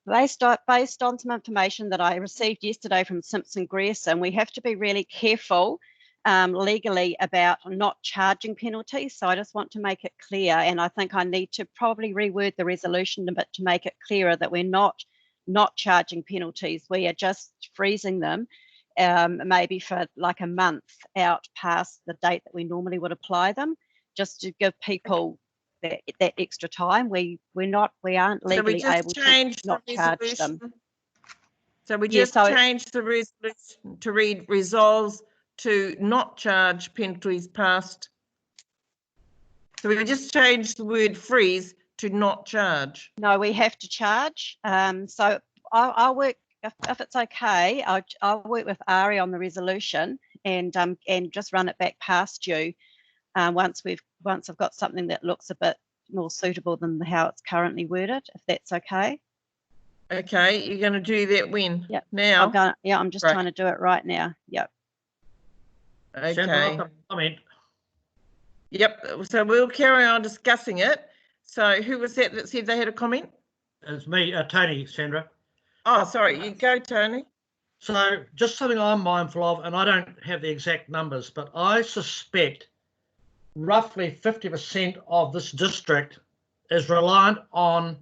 Based on some information that I received yesterday from Simpson Grierson, we have to be really careful legally about not charging penalties. So I just want to make it clear, and I think I need to probably reword the resolution a bit to make it clearer that we're not charging penalties. We are just freezing them, maybe for like a month out past the date that we normally would apply them, just to give people that extra time. We aren't So we legally just able to changed not the charge resolution. them. So we Yeah, just so- changed the resolution to read resolves to not charge penalties past. So we just changed the word freeze to not charge. No, we have to charge. So I'll work, if it's okay, I'll work with Ari on the resolution and just run it back past you once I've got something that looks a bit more suitable than how it's currently worded, if that's okay. Okay, you're going to do that when? Yep. Now? I'm just Right. trying to do it right now. Yep. Okay. Comment. Yep. So we'll carry on discussing it. So who was that said they had a comment? It's me, Tony, Sandra. Oh, sorry. You go, Tony. So just something I'm mindful of, and I don't have the exact numbers, but I suspect roughly 50% of this district is reliant on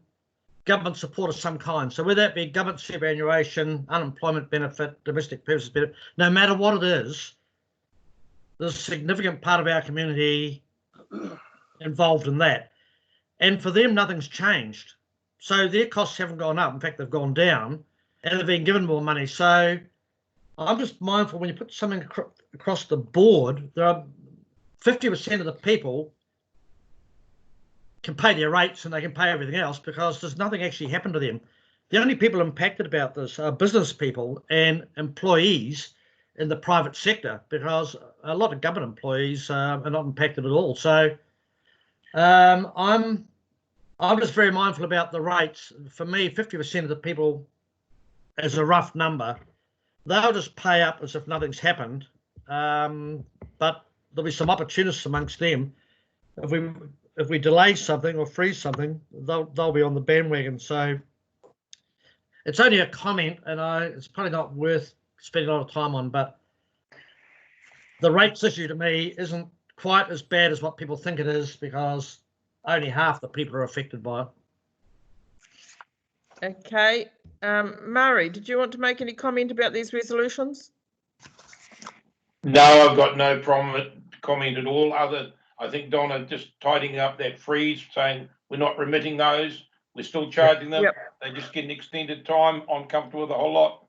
government support of some kind. So whether that be government superannuation, unemployment benefit, domestic purposes benefit, no matter what it is, there's a significant part of our community involved in that. And for them, nothing's changed. So their costs haven't gone up. In fact, they've gone down, and they've been given more money. So I'm just mindful when you put something across the board, there are 50% of the people can pay their rates and they can pay everything else because there's nothing actually happened to them. The only people impacted about this are business people and employees in the private sector, because a lot of government employees are not impacted at all. So I'm just very mindful about the rates. For me, 50% of the people, as a rough number, they'll just pay up as if nothing's happened. But there'll be some opportunists amongst them. If we delay something or freeze something, they'll be on the bandwagon. So it's only a comment, and it's probably not worth spending a lot of time on. But the rates issue to me isn't quite as bad as what people think it is, because only half the people are affected by it. Okay. Murray, did you want to make any comment about these resolutions? No, I've got no comment at all. I think Donna just tidying up that freeze, saying we're not remitting those. We're still charging them. Yep. They just get an extended time. I'm comfortable with the whole lot.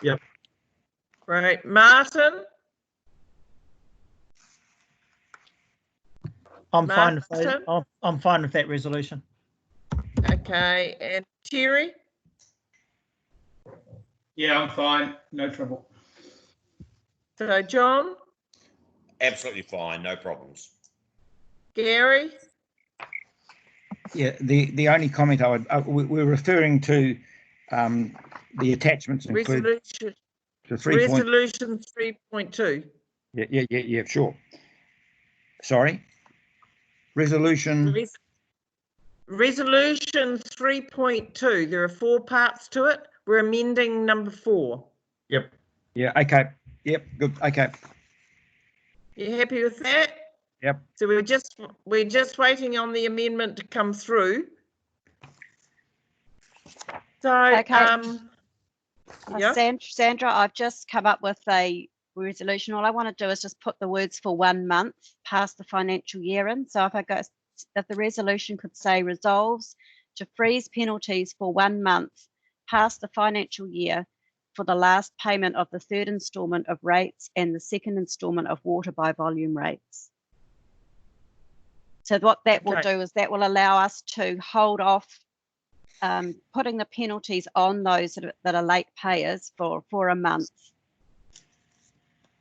Yep. Right. Martin? I'm fine with Martin? that. I'm fine with that resolution. Okay. And Terry? Yeah, I'm fine. No trouble. So John? Absolutely fine, no problems. Gary? Yeah, the only comment I would, we're referring to the attachments include Resolution. the 3 point. Resolution 3.2. Yeah, sure. Sorry. Resolution. Resolution 3.2. There are 4 parts to it. We're amending number 4. Yep. Yeah, okay. Yep, good. Okay. You happy with that? Yep. So we're just waiting on the amendment to come through. So Okay. yeah. Sandra, I've just come up with a resolution. All I want to do is just put the words for 1 month past the financial year in. So if the resolution could say resolves to freeze penalties for 1 month past the financial year for the last payment of the 3rd instalment of rates and the 2nd instalment of water by volume rates. So what that will do is that will allow us to hold off putting the penalties on those that are late payers for a month,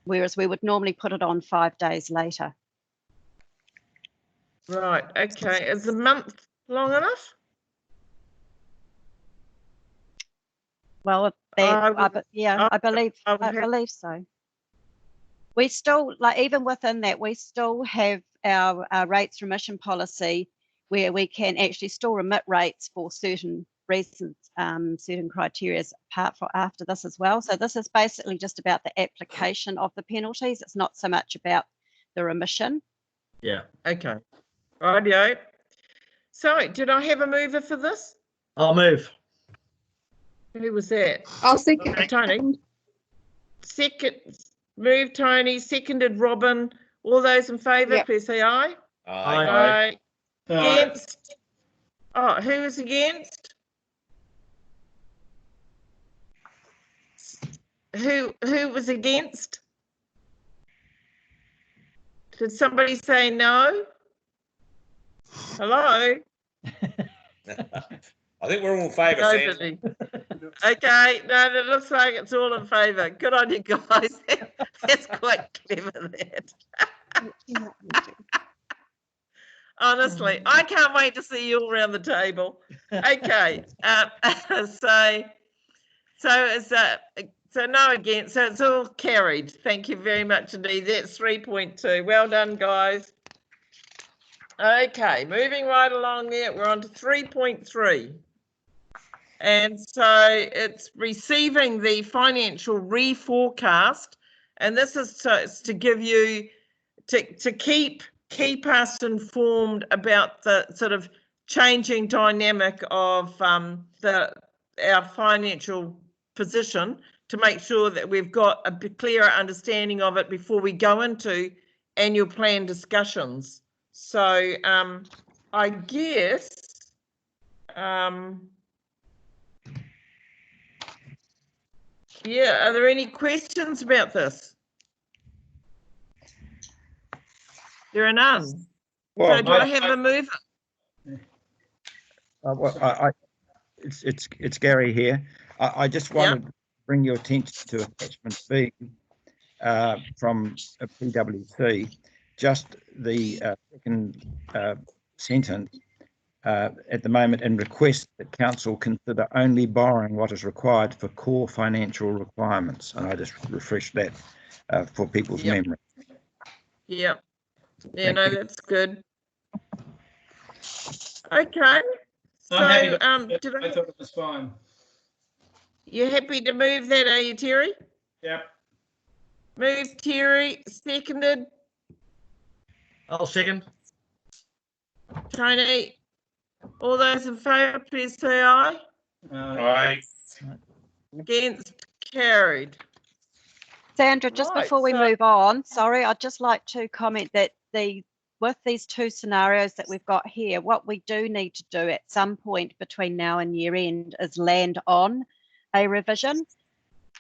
whereas we would normally put it on 5 days later. Right. Okay. Is the month long enough? Well, I believe so. We still, even within that, we still have our rates remission policy where we can actually still remit rates for certain reasons, certain criteria apart from after this as well. So this is basically just about the application of the penalties. It's not so much about the remission. Yeah. Okay. Rightio. So did I have a mover for this? I'll move. Who was that? I'll second. Tony. Second. Move Tony. Seconded Robin. All those in favour, Yep. please say aye. Aye. Aye. Against? Oh, who is against? Who was against? Did somebody say no? Hello? I think we're all in favour, Sam. Nobody. Okay, no, it looks like it's all in favour. Good on you guys. That's quite clever, that. Honestly, I can't wait to see you all around the table. Okay, so no again, so it's all carried. Thank you very much indeed. That's 3.2. Well done, guys. Okay, moving right along there, we're on to 3.3. And so it's receiving the financial reforecast, and this is to give you to keep us informed about the sort of changing dynamic of our financial position, to make sure that we've got a clearer understanding of it before we go into annual plan discussions. So I guess yeah, are there any questions about this? There are none. Well, So do I have a mover? It's Gary here. I just wanted to bring your attention to attachment B from PwC. Just the second sentence at the moment, and request that council consider only borrowing what is required for core financial requirements. And I just refreshed that for people's memory. Yeah. Yeah, no, that's good. Okay. So, I thought it was fine. You happy to move that, are you, Terry? Yep. Move, Terry. Seconded. I'll second. Tony. All those in favour, please say aye. Aye. Against? Carried. Sandra, just Right, before we so- move on, sorry, I'd just like to comment that with these two scenarios that we've got here, what we do need to do at some point between now and year end is land on a revision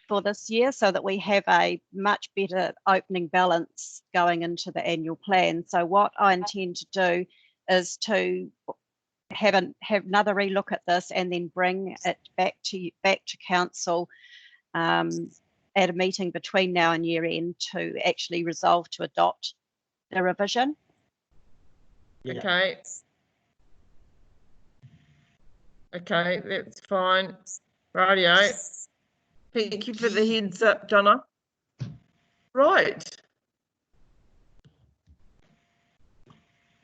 for this year, so that we have a much better opening balance going into the annual plan. So what I intend to do is to have another relook at this and then bring it back to council at a meeting between now and year end to actually resolve to adopt the revision. Yeah. Okay. Okay, that's fine. Rightio. Thank you for the heads up, Donna. Right.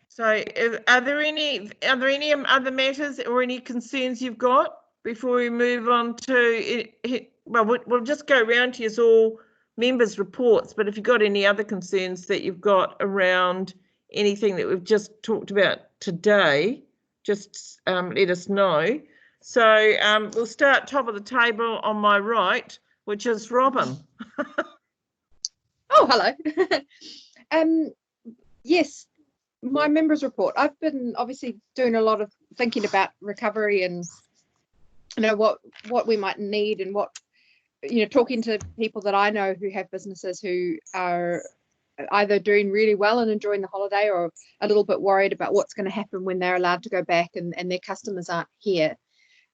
So are there any other matters or any concerns you've got before we move on to well, we'll just go around to you all members' reports, but if you've got any other concerns that you've got around anything that we've just talked about today, just let us know. So we'll start top of the table on my right, which is Robin. Oh, hello. Yes, my members report. I've been obviously doing a lot of thinking about recovery and what we might need, and what talking to people that I know who have businesses who are either doing really well and enjoying the holiday, or a little bit worried about what's going to happen when they're allowed to go back and their customers aren't here.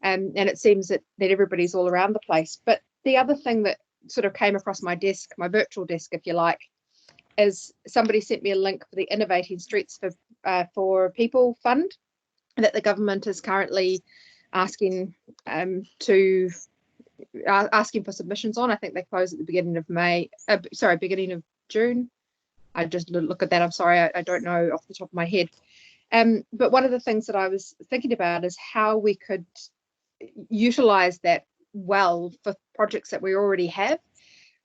And it seems that everybody's all around the place. But the other thing that sort of came across my desk, my virtual desk, if you like, is somebody sent me a link for the Innovating Streets for People fund that the government is currently asking for submissions on. I think they close at the beginning of beginning of June. I just look at that. I'm sorry, I don't know off the top of my head. But one of the things that I was thinking about is how we could utilize that well for projects that we already have,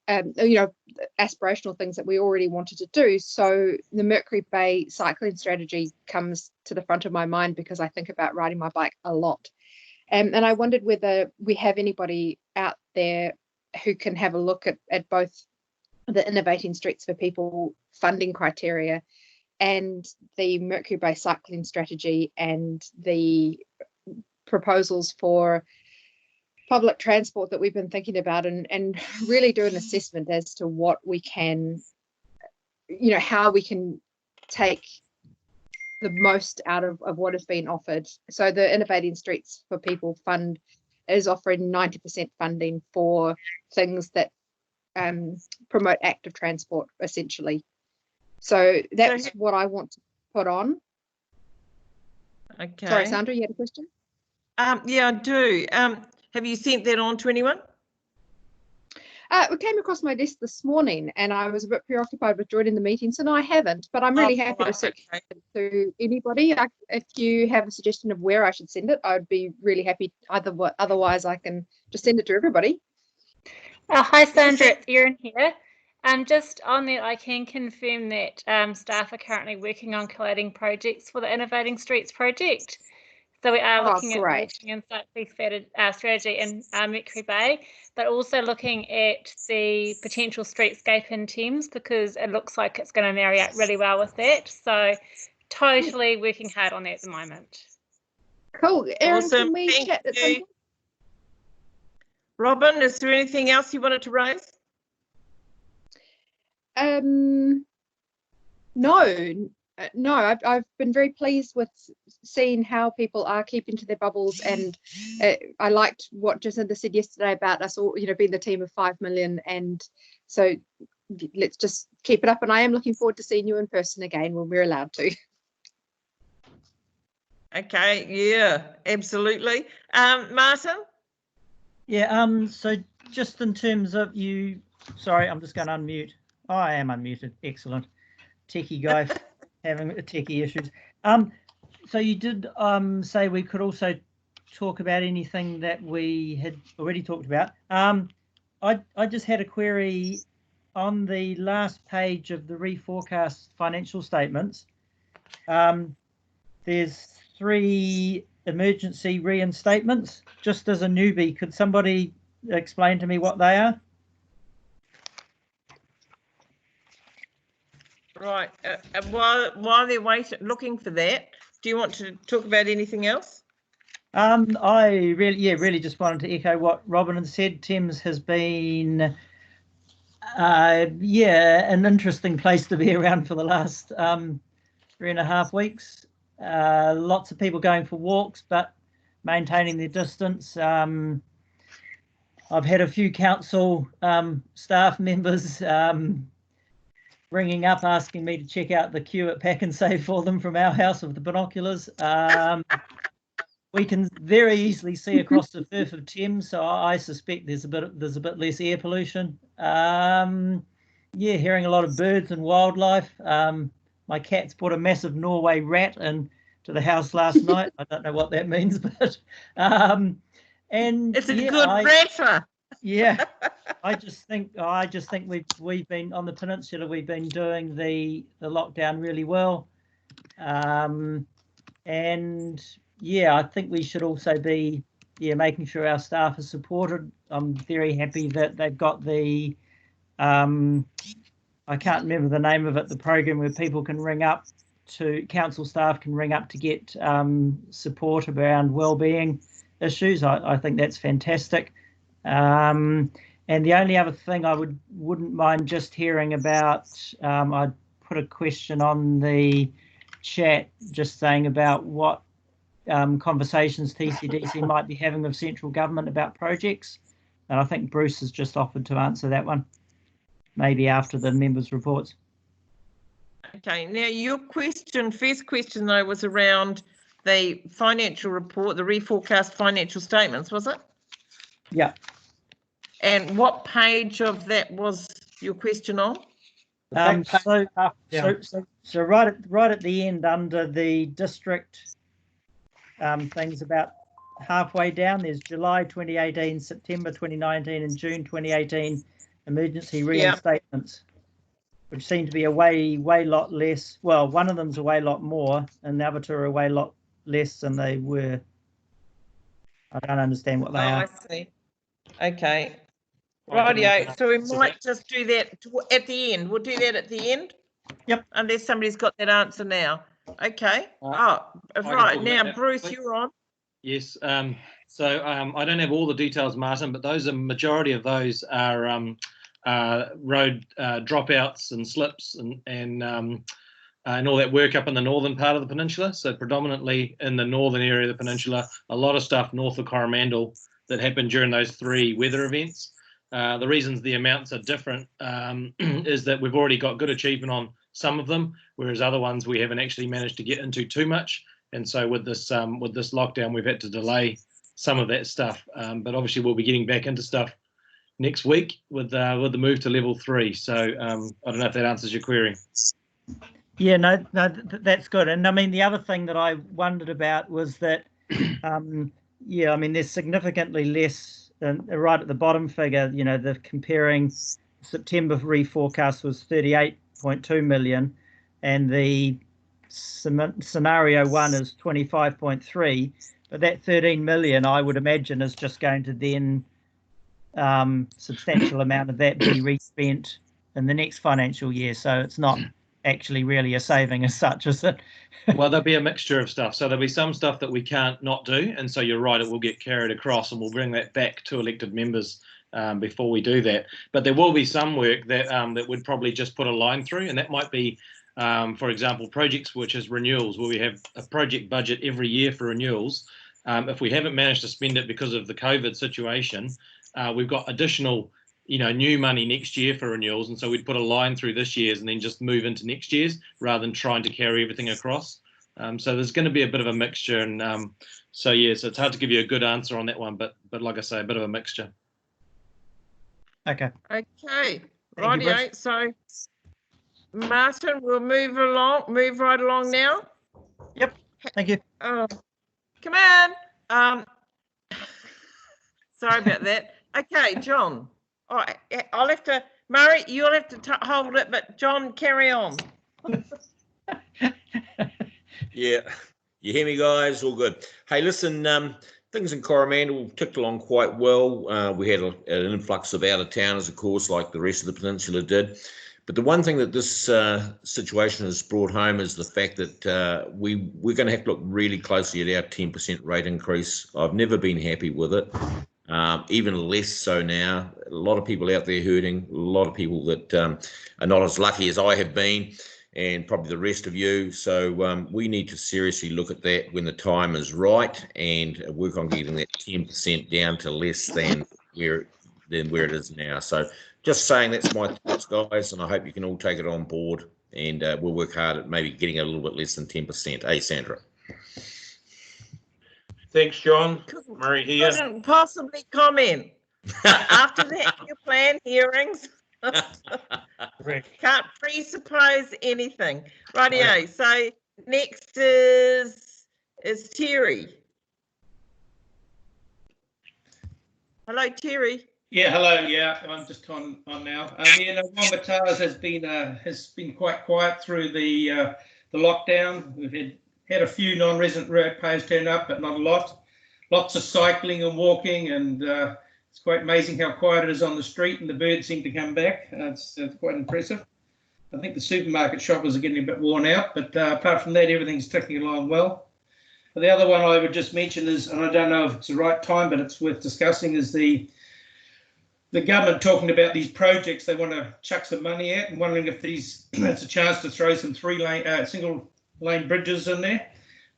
aspirational things that we already wanted to do. So the Mercury Bay cycling strategy comes to the front of my mind because I think about riding my bike a lot. And I wondered whether we have anybody out there who can have a look at both the Innovating Streets for People funding criteria and the mercury-based cycling strategy and the proposals for public transport that we've been thinking about, and really do an assessment as to what we can, you know, how we can take the most out of what has been offered. So the Innovating Streets for People Fund is offering 90% funding for things that promote active transport, essentially. So that's what I want to put on. Okay. Sorry, Sandra, you had a question? Yeah, I do. Have you sent that on to anyone? It came across my desk this morning and I was a bit preoccupied with joining the meeting, so no, I haven't, but I'm really happy to send it to anybody. If you have a suggestion of where I should send it, I'd be really happy. Otherwise, I can just send it to everybody. Hi, Sandra, it's Erin here. Just on that, I can confirm that staff are currently working on collating projects for the Innovating Streets project. So we are looking at walking and cycling strategy in Mercury Bay, but also looking at the potential streetscape in Thames, because it looks like it's going to marry up really well with that. So totally working hard on that at the moment. Cool. Erin, can we chat at some point? Robin, is there anything else you wanted to raise? No, I've been very pleased with seeing how people are keeping to their bubbles, and I liked what Jacinda said yesterday about us all, you know, being the team of 5 million, and so let's just keep it up. And I am looking forward to seeing you in person again when we're allowed to. Okay, yeah, absolutely. Martin? Yeah, so just in terms of you, sorry, I'm just going to unmute. Oh, I am unmuted. Excellent. Techie guy having techie issues. So you did say we could also talk about anything that we had already talked about. I just had a query on the last page of the reforecast financial statements. There's 3 emergency reinstatements. Just as a newbie, could somebody explain to me what they are? Right. While they're looking for that, do you want to talk about anything else? I really just wanted to echo what Robin had said. Thames has been, an interesting place to be around for the last 3.5 weeks. Lots of people going for walks, but maintaining their distance. I've had a few council staff members ringing up asking me to check out the queue at Pack and Save for them from our house with the binoculars. We can very easily see across the Firth of Thames, so I suspect there's a bit less air pollution. Hearing a lot of birds and wildlife. My cat's brought a massive Norway rat into the house last night. I don't know what that means, but and it's a good ratter. Yeah, I just think we've been on the peninsula. We've been doing the lockdown really well, and I think we should also be making sure our staff are supported. I'm very happy that they've got the I can't remember the name of it, the program where people can ring up to council staff can ring up to get support around wellbeing issues. I think that's fantastic. And the only other thing I wouldn't mind just hearing about, I put a question on the chat just saying about what conversations TCDC might be having with central government about projects. And I think Bruce has just offered to answer that one, maybe after the members' reports. Okay, now your first question though was around the financial report, the reforecast financial statements, was it? Yeah. And what page of that was your question on? So right at the end under the district things, about halfway down, there's July 2018, September 2019 and June 2018 emergency reinstatements, which seem to be a way lot less. Well, one of them's a way lot more and the other 2 are a way lot less than they were. I don't understand what they are. I see. Okay. Rightio. So we might just do that at the end. We'll do that at the end. Yep. Unless somebody's got that answer now. Okay. I can Right. talk Now, about that, Bruce, please. you're on. Yes. So I don't have all the details, Martin, but those majority of those are road dropouts and slips and all that work up in the northern part of the peninsula. So predominantly in the northern area of the peninsula, a lot of stuff north of Coromandel that happened during those 3 weather events. The reasons the amounts are different is that we've already got good achievement on some of them, whereas other ones we haven't actually managed to get into too much. And so with this lockdown, we've had to delay some of that stuff. But obviously we'll be getting back into stuff next week with the move to level 3. So I don't know if that answers your query. Yeah, no, that's good. And I mean, the other thing that I wondered about was that, yeah, I mean, there's significantly less than right at the bottom figure. You know, the comparing September reforecast was 38.2 million, and the scenario 1 is 25.3. But that 13 million, I would imagine, is just going to then substantial amount of that be respent in the next financial year. So it's not actually really a saving as such, is it? Well, there'll be a mixture of stuff. So there'll be some stuff that we can't not do, and so you're right, it will get carried across, and we'll bring that back to elected members before we do that. But there will be some work that that would probably just put a line through, and that might be, for example, projects which is renewals, where we have a project budget every year for renewals. If we haven't managed to spend it because of the COVID situation, we've got additional, new money next year for renewals, and so we'd put a line through this year's and then just move into next year's rather than trying to carry everything across. So there's going to be a bit of a mixture, and so yes, it's hard to give you a good answer on that one, but like I say, a bit of a mixture. Okay. Okay. Rightio. So, Martin, we'll move right along now. Yep. Thank you. Come on. Sorry about that. Okay, John. All right, I'll have to, Murray, you'll have to hold it, but John, carry on. Yeah, you hear me, guys? All good. Hey, listen, things in Coromandel ticked along quite well. We had an influx of out-of-towners, of course, like the rest of the peninsula did. But the one thing that this situation has brought home is the fact that we're going to have to look really closely at our 10% rate increase. I've never been happy with it. Even less so now. A lot of people out there hurting, a lot of people that are not as lucky as I have been, and probably the rest of you. So we need to seriously look at that when the time is right and work on getting that 10% down to less than where it is now. So just saying, that's my thoughts, guys, and I hope you can all take it on board, and we'll work hard at maybe getting a little bit less than 10%. Hey, Sandra. Thanks, John. Murray here. Couldn't possibly comment. After the annual plan hearings, can't presuppose anything. Rightio. So next is Terry. Hello, Terry. Yeah, hello. Yeah, I'm just on now. Wambatars has been quite quiet through the lockdown. We've had a few non-resident ratepayers turn up, but not a lot. Lots of cycling and walking, and it's quite amazing how quiet it is on the street, and the birds seem to come back. It's quite impressive. I think the supermarket shoppers are getting a bit worn out, but apart from that, everything's ticking along well. But the other one I would just mention is, and I don't know if it's the right time, but it's worth discussing, is the government talking about these projects they want to chuck some money at, and wondering if it's a chance to throw some single lane bridges in there,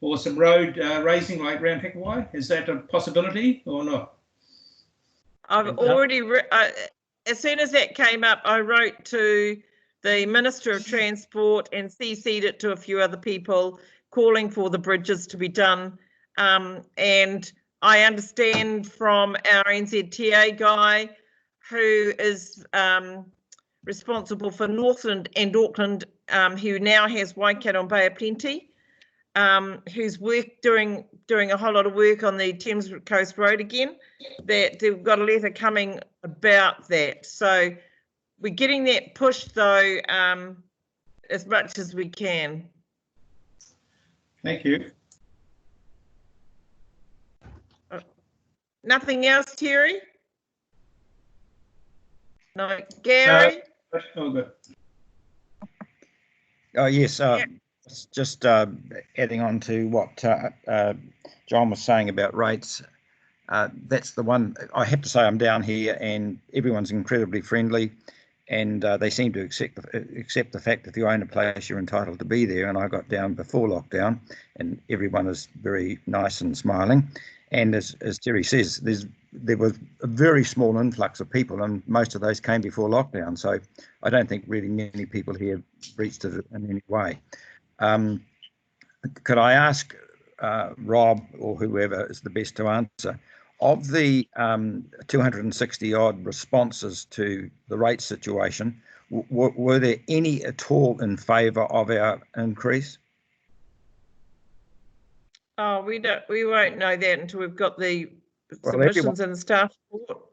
or some road raising like around Hikawai. Is that a possibility or not? I've already, as soon as that came up, I wrote to the Minister of Transport and CC'd it to a few other people, calling for the bridges to be done. And I understand from our NZTA guy, who is responsible for Northland and Auckland, who now has Waikato and Bay of Plenty, who's doing a whole lot of work on the Thames Coast Road again, that they've got a letter coming about that. So we're getting that pushed, though, as much as we can. Thank you. Nothing else, Terry? No, Gary? Oh, good. Oh, yes. Just adding on to what John was saying about rates. That's the one. I have to say I'm down here and everyone's incredibly friendly, and they seem to accept the fact that if you own a place, you're entitled to be there. And I got down before lockdown, and everyone is very nice and smiling. And as Terry says, there was a very small influx of people, and most of those came before lockdown. So I don't think really many people here breached it in any way. Could I ask Rob or whoever is the best to answer, of the 260 odd responses to the rate situation, were there any at all in favour of our increase? Oh, we won't know that until we've got the submissions and staff report.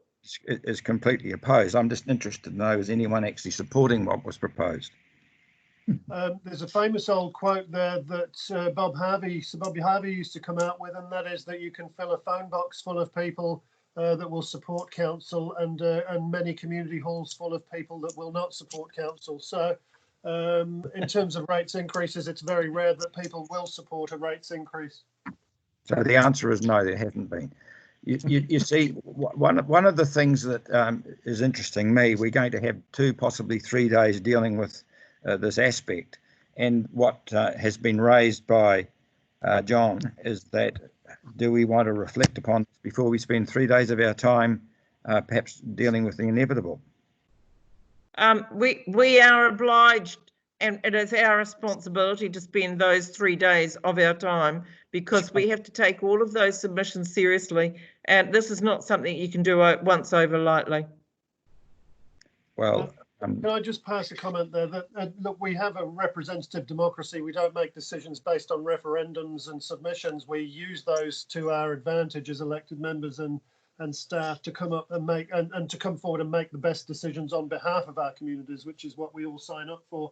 Is completely opposed. I'm just interested to know, is anyone actually supporting what was proposed? There's a famous old quote there that Sir Bobby Harvey used to come out with, and that is that you can fill a phone box full of people that will support council and many community halls full of people that will not support council. So in terms of rates increases, it's very rare that people will support a rates increase. So the answer is no, there hasn't been. You see, one of the things that is interesting me, we're going to have 2, possibly 3 days dealing with this aspect, and what has been raised by John is that, do we want to reflect upon this before we spend 3 days of our time perhaps dealing with the inevitable? We are obliged, and it is our responsibility to spend those 3 days of our time, because we have to take all of those submissions seriously, and this is not something you can do once over lightly. Well, can I just pass a comment there that look, we have a representative democracy. We don't make decisions based on referendums and submissions. We use those to our advantage as elected members and staff to come up and make and to come forward and make the best decisions on behalf of our communities, which is what we all sign up for.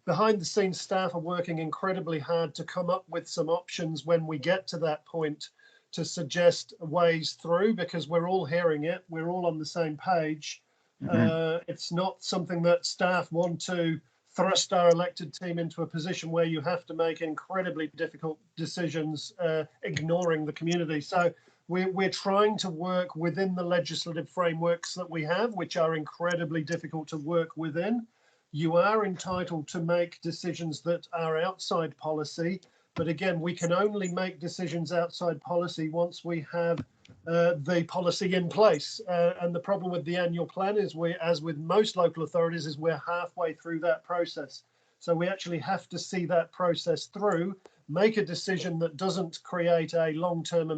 Behind the scenes, staff are working incredibly hard to come up with some options when we get to that point, to suggest ways through, because we're all hearing it. We're all on the same page. It's not something that staff want to thrust our elected team into a position where you have to make incredibly difficult decisions, ignoring the community. So we're trying to work within the legislative frameworks that we have, which are incredibly difficult to work within. You are entitled to make decisions that are outside policy, but again, we can only make decisions outside policy once we have the policy in place. And the problem with the annual plan is, as with most local authorities, is we're halfway through that process. So we actually have to see that process through, make a decision that doesn't create a long-term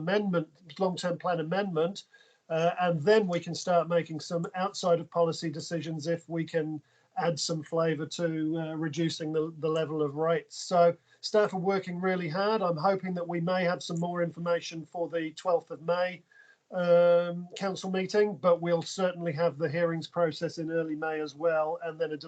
plan amendment, and then we can start making some outside of policy decisions if we can add some flavour to reducing the level of rates. So staff are working really hard. I'm hoping that we may have some more information for the 12th of May council meeting, but we'll certainly have the hearings process in early May as well, and then a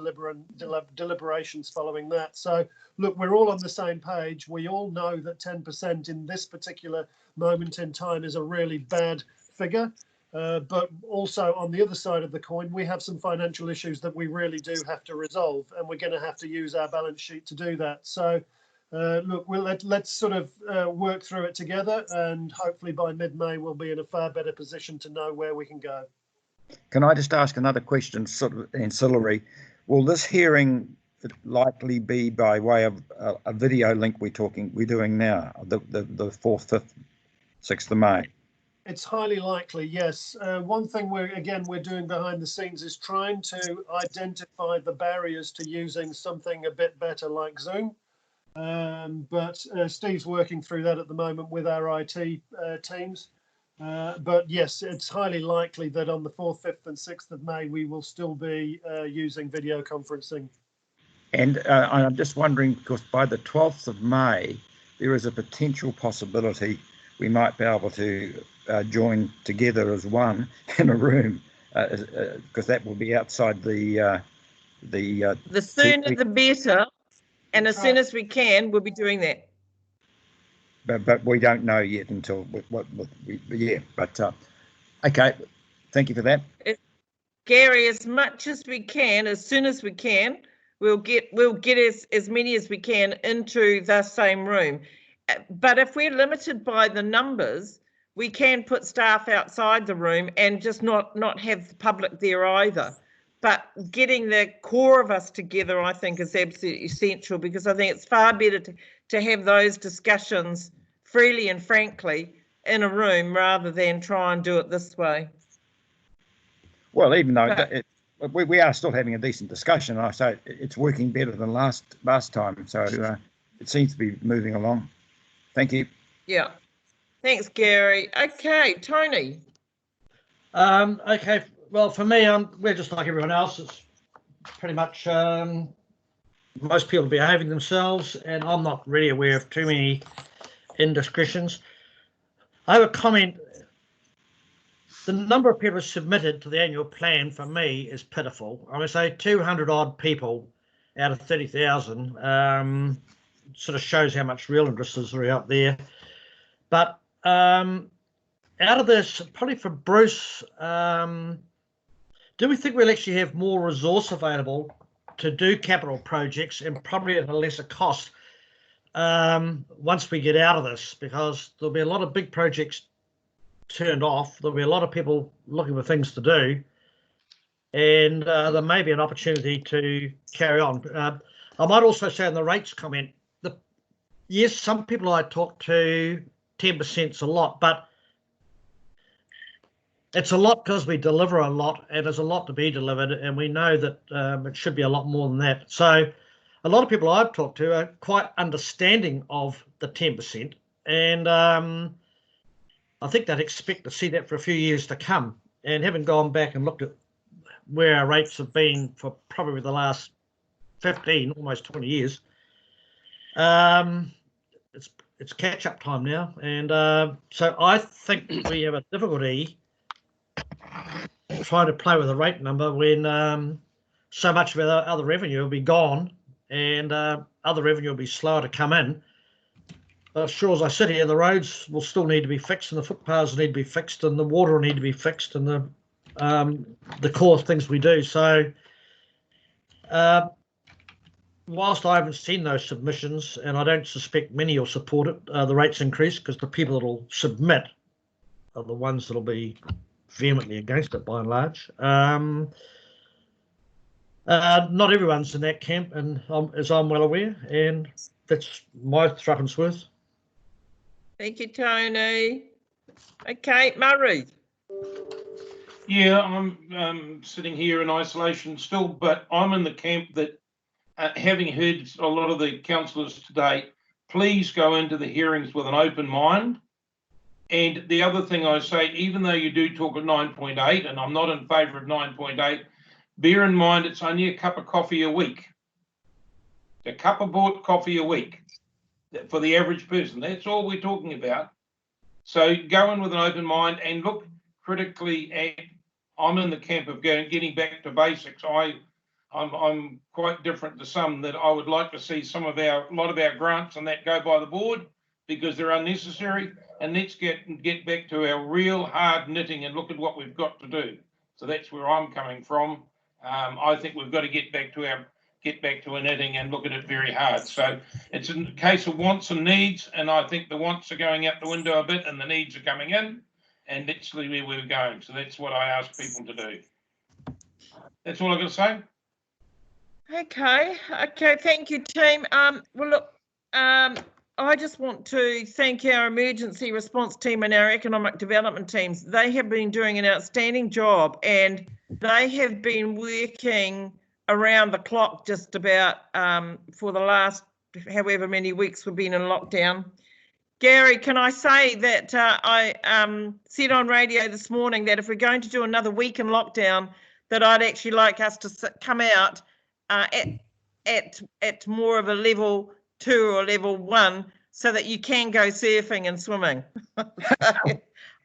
deliberations following that. So look, we're all on the same page. We all know that 10% in this particular moment in time is a really bad figure. But also on the other side of the coin, we have some financial issues that we really do have to resolve, and we're going to have to use our balance sheet to do that. So look, let's sort of work through it together, and hopefully by mid-May we'll be in a far better position to know where we can go. Can I just ask another question, sort of ancillary? Will this hearing likely be by way of a video link we're doing now, the 4th, 5th, 6th of May? It's highly likely, yes. One thing we're doing behind the scenes is trying to identify the barriers to using something a bit better like Zoom. But Steve's working through that at the moment with our IT teams. But yes, it's highly likely that on the 4th, 5th and 6th of May, we will still be using video conferencing. And I'm just wondering, because by the 12th of May, there is a potential possibility we might be able to join together as one in a room, because that will be outside the sooner the better, and as soon as we can, we'll be doing that. But we don't know yet until okay, thank you for that. Gary, as much as we can, as soon as we can, we'll get as many as we can into the same room. But if we're limited by the numbers, we can put staff outside the room and just not have the public there either. But getting the core of us together, I think, is absolutely essential, because I think it's far better to have those discussions freely and frankly in a room rather than try and do it this way. Well, even though we are still having a decent discussion, I say it's working better than last time. So it seems to be moving along. Thank you. Yeah. Thanks, Gary. Okay, Tony. Okay. Well, for me, we're just like everyone else. It's pretty much most people behaving themselves, and I'm not really aware of too many indiscretions. I have a comment. The number of people submitted to the annual plan for me is pitiful. I would say 200 odd people out of 30,000 sort of shows how much real interest is out there. But out of this, probably for Bruce, do we think we'll actually have more resource available to do capital projects, and probably at a lesser cost once we get out of this? Because there'll be a lot of big projects turned off. There'll be a lot of people looking for things to do, and there may be an opportunity to carry on. I might also say in the rates comment, yes, some people I talk to, 10% is a lot, but it's a lot because we deliver a lot, and there's a lot to be delivered, and we know that it should be a lot more than that. So a lot of people I've talked to are quite understanding of the 10%, and I think they'd expect to see that for a few years to come. And having gone back and looked at where our rates have been for probably the last 15, almost 20 years, it's catch-up time now. And so I think we have a difficulty trying to play with a rate number when so much of our other revenue will be gone, and other revenue will be slower to come in. Sure as I sit here, the roads will still need to be fixed, and the footpaths need to be fixed, and the water will need to be fixed, and the core things we do. So whilst I haven't seen those submissions, and I don't suspect many will support it, the rates increase, because the people that will submit are the ones that will be vehemently against it by and large. Not everyone's in that camp, and as I'm well aware, and that's my threepence. Thank you, Tony. Okay, Murray. Yeah, I'm sitting here in isolation still, but I'm in the camp that, having heard a lot of the councillors today, please go into the hearings with an open mind. And the other thing I say, even though you do talk at 9.8, and I'm not in favour of 9.8, bear in mind it's only a cup of coffee a week. A cup of bought coffee a week for the average person. That's all we're talking about. So go in with an open mind and look critically at. I'm in the camp of getting back to basics. I'm quite different to some, that I would like to see a lot of our grants and that go by the board, because they're unnecessary. And let's get back to our real hard knitting and look at what we've got to do. So that's where I'm coming from. I think we've got to get back to a knitting and look at it very hard. So it's a case of wants and needs, and I think the wants are going out the window a bit and the needs are coming in, and that's where we're going. So that's what I ask people to do. That's all I've got to say. Okay, thank you, team. Well, look, I just want to thank our emergency response team and our economic development teams. They have been doing an outstanding job, and they have been working around the clock just about for the last however many weeks we've been in lockdown. Gary, can I say that I said on radio this morning that if we're going to do another week in lockdown, that I'd actually like us to come out at more of a level 2 or level 1, so that you can go surfing and swimming.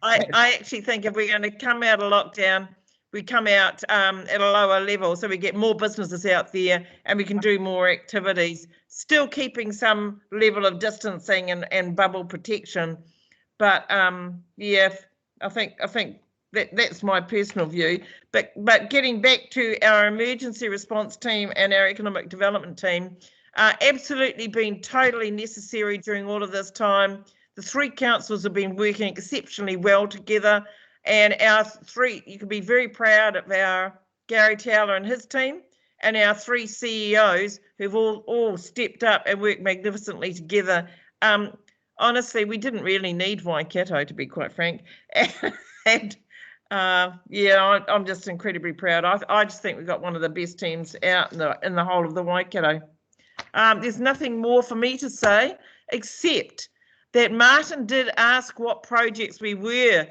I actually think if we're going to come out of lockdown, we come out at a lower level, so we get more businesses out there and we can do more activities, still keeping some level of distancing and bubble protection. But yeah, I think That's my personal view. But getting back to our emergency response team and our economic development team, absolutely been totally necessary during all of this time. The three councils have been working exceptionally well together, and our three, you can be very proud of our Gary Towler and his team, and our three CEOs who've all stepped up and worked magnificently together. Honestly, we didn't really need Waikato, to be quite frank. And yeah, I'm just incredibly proud. I just think we've got one of the best teams out in the whole of the Waikato. There's nothing more for me to say, except that Martin did ask what projects we were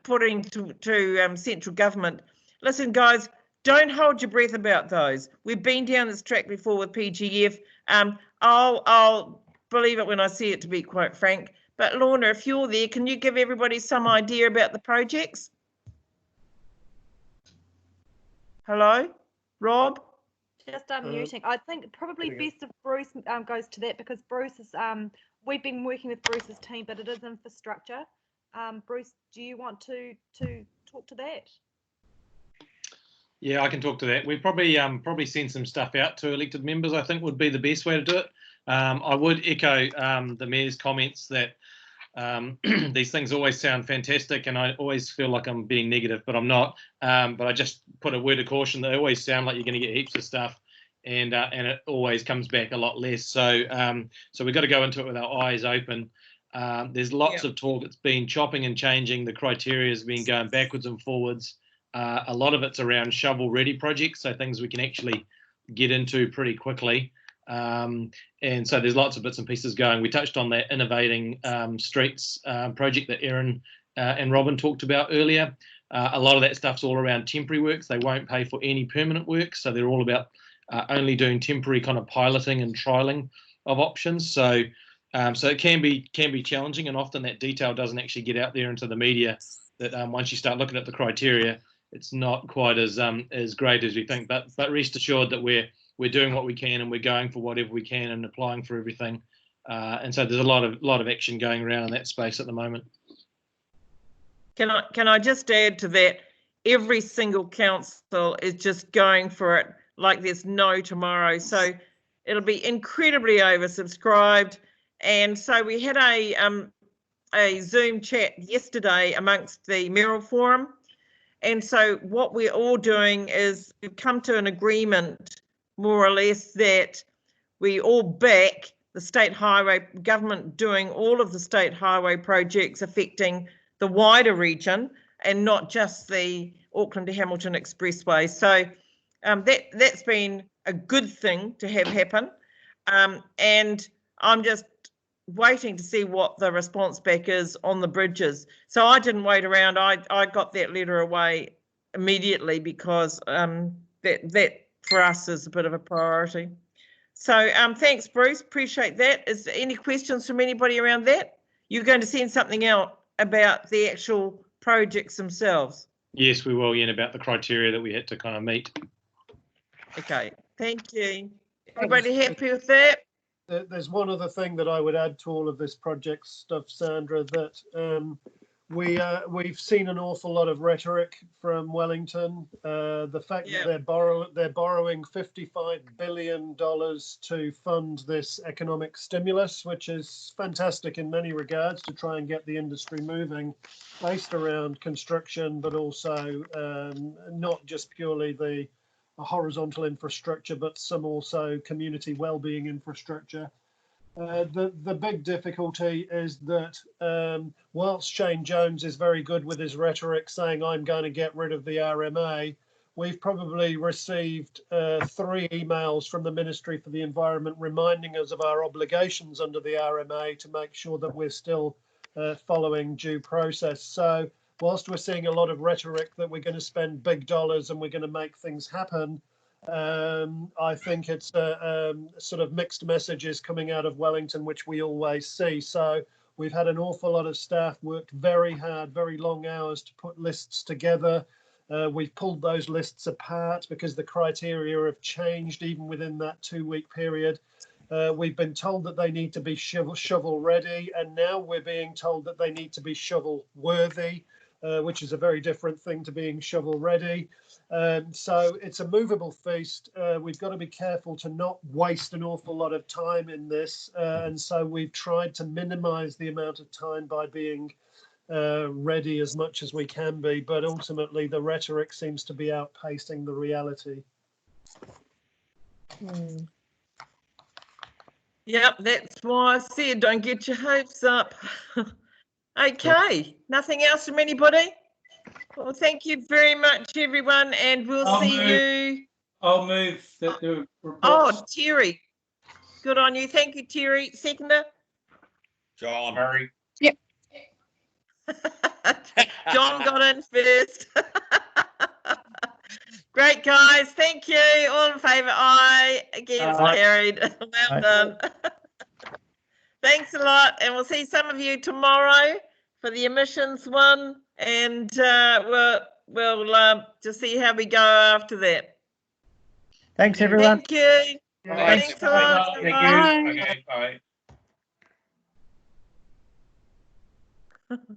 putting to central government. Listen, guys, don't hold your breath about those. We've been down this track before with PGF. I'll believe it when I see it, to be quite frank. But Lorna, if you're there, can you give everybody some idea about the projects? Hello, Rob? Just unmuting. I think probably best if Bruce goes to that, because Bruce is, we've been working with Bruce's team, but it is infrastructure. Bruce, do you want to talk to that? Yeah, I can talk to that. We probably send some stuff out to elected members, I think would be the best way to do it. I would echo the Mayor's comments that these things always sound fantastic, and I always feel like I'm being negative, but I'm not. But I just put a word of caution. They always sound like you're going to get heaps of stuff, and it always comes back a lot less. So so we've got to go into it with our eyes open. There's lots of talk. It's been chopping and changing. The criteria has been going backwards and forwards. A lot of it's around shovel-ready projects, so things we can actually get into pretty quickly. And so there's lots of bits and pieces going. We touched on that innovating streets project that Erin and Robin talked about earlier. A lot of that stuff's all around temporary works. They won't pay for any permanent work, so they're all about only doing temporary kind of piloting and trialing of options. So so it can be challenging, and often that detail doesn't actually get out there into the media. That once you start looking at the criteria, it's not quite as great as we think. But rest assured that we're doing what we can, and we're going for whatever we can and applying for everything. And so there's a lot of action going around in that space at the moment. Can I just add to that? Every single council is just going for it like there's no tomorrow. So it'll be incredibly oversubscribed. And so we had a Zoom chat yesterday amongst the Mayoral Forum. And so what we're all doing is we've come to an agreement, more or less, that we all back the state highway government doing all of the state highway projects affecting the wider region and not just the Auckland to Hamilton Expressway. So that's been a good thing to have happen. And I'm just waiting to see what the response back is on the bridges. So I didn't wait around. I got that letter away immediately because that for us is a bit of a priority. So thanks, Bruce. Appreciate that. Is there any questions from anybody around that? You're going to send something out about the actual projects themselves? Yes, we will, Ian, about the criteria that we had to kind of meet. Okay, thank you. Everybody happy with that? There's one other thing that I would add to all of this project stuff, Sandra, that we've seen an awful lot of rhetoric from Wellington. The fact that they're borrowing $55 billion to fund this economic stimulus, which is fantastic in many regards to try and get the industry moving, based around construction, but also not just purely the horizontal infrastructure, but some also community well-being infrastructure. The big difficulty is that whilst Shane Jones is very good with his rhetoric saying I'm going to get rid of the RMA, we've probably received 3 emails from the Ministry for the Environment reminding us of our obligations under the RMA to make sure that we're still following due process. So whilst we're seeing a lot of rhetoric that we're going to spend big dollars and we're going to make things happen, I think it's sort of mixed messages coming out of Wellington, which we always see. So we've had an awful lot of staff worked very hard, very long hours to put lists together. We've pulled those lists apart because the criteria have changed even within that 2-week period. We've been told that they need to be shovel ready, and now we're being told that they need to be shovel worthy. which is a very different thing to being shovel ready. So it's a movable feast. We've got to be careful to not waste an awful lot of time in this. And so we've tried to minimize the amount of time by being ready as much as we can be. But ultimately, the rhetoric seems to be outpacing the reality. Yep, that's why I said don't get your hopes up. Okay, nothing else from anybody? Well, thank you very much, everyone, and we'll you. I'll move the reports. Oh, Terry. Good on you. Thank you, Terry. Seconder? John. Murray. Yep. John got in first. Great, guys. Thank you. All in favour? Aye. Against carried. Well done. Thanks a lot. And we'll see some of you tomorrow for the emissions one. And we'll just see how we go after that. Thanks, everyone. Thank you. Thanks a lot. Thank Bye. you. Okay, bye.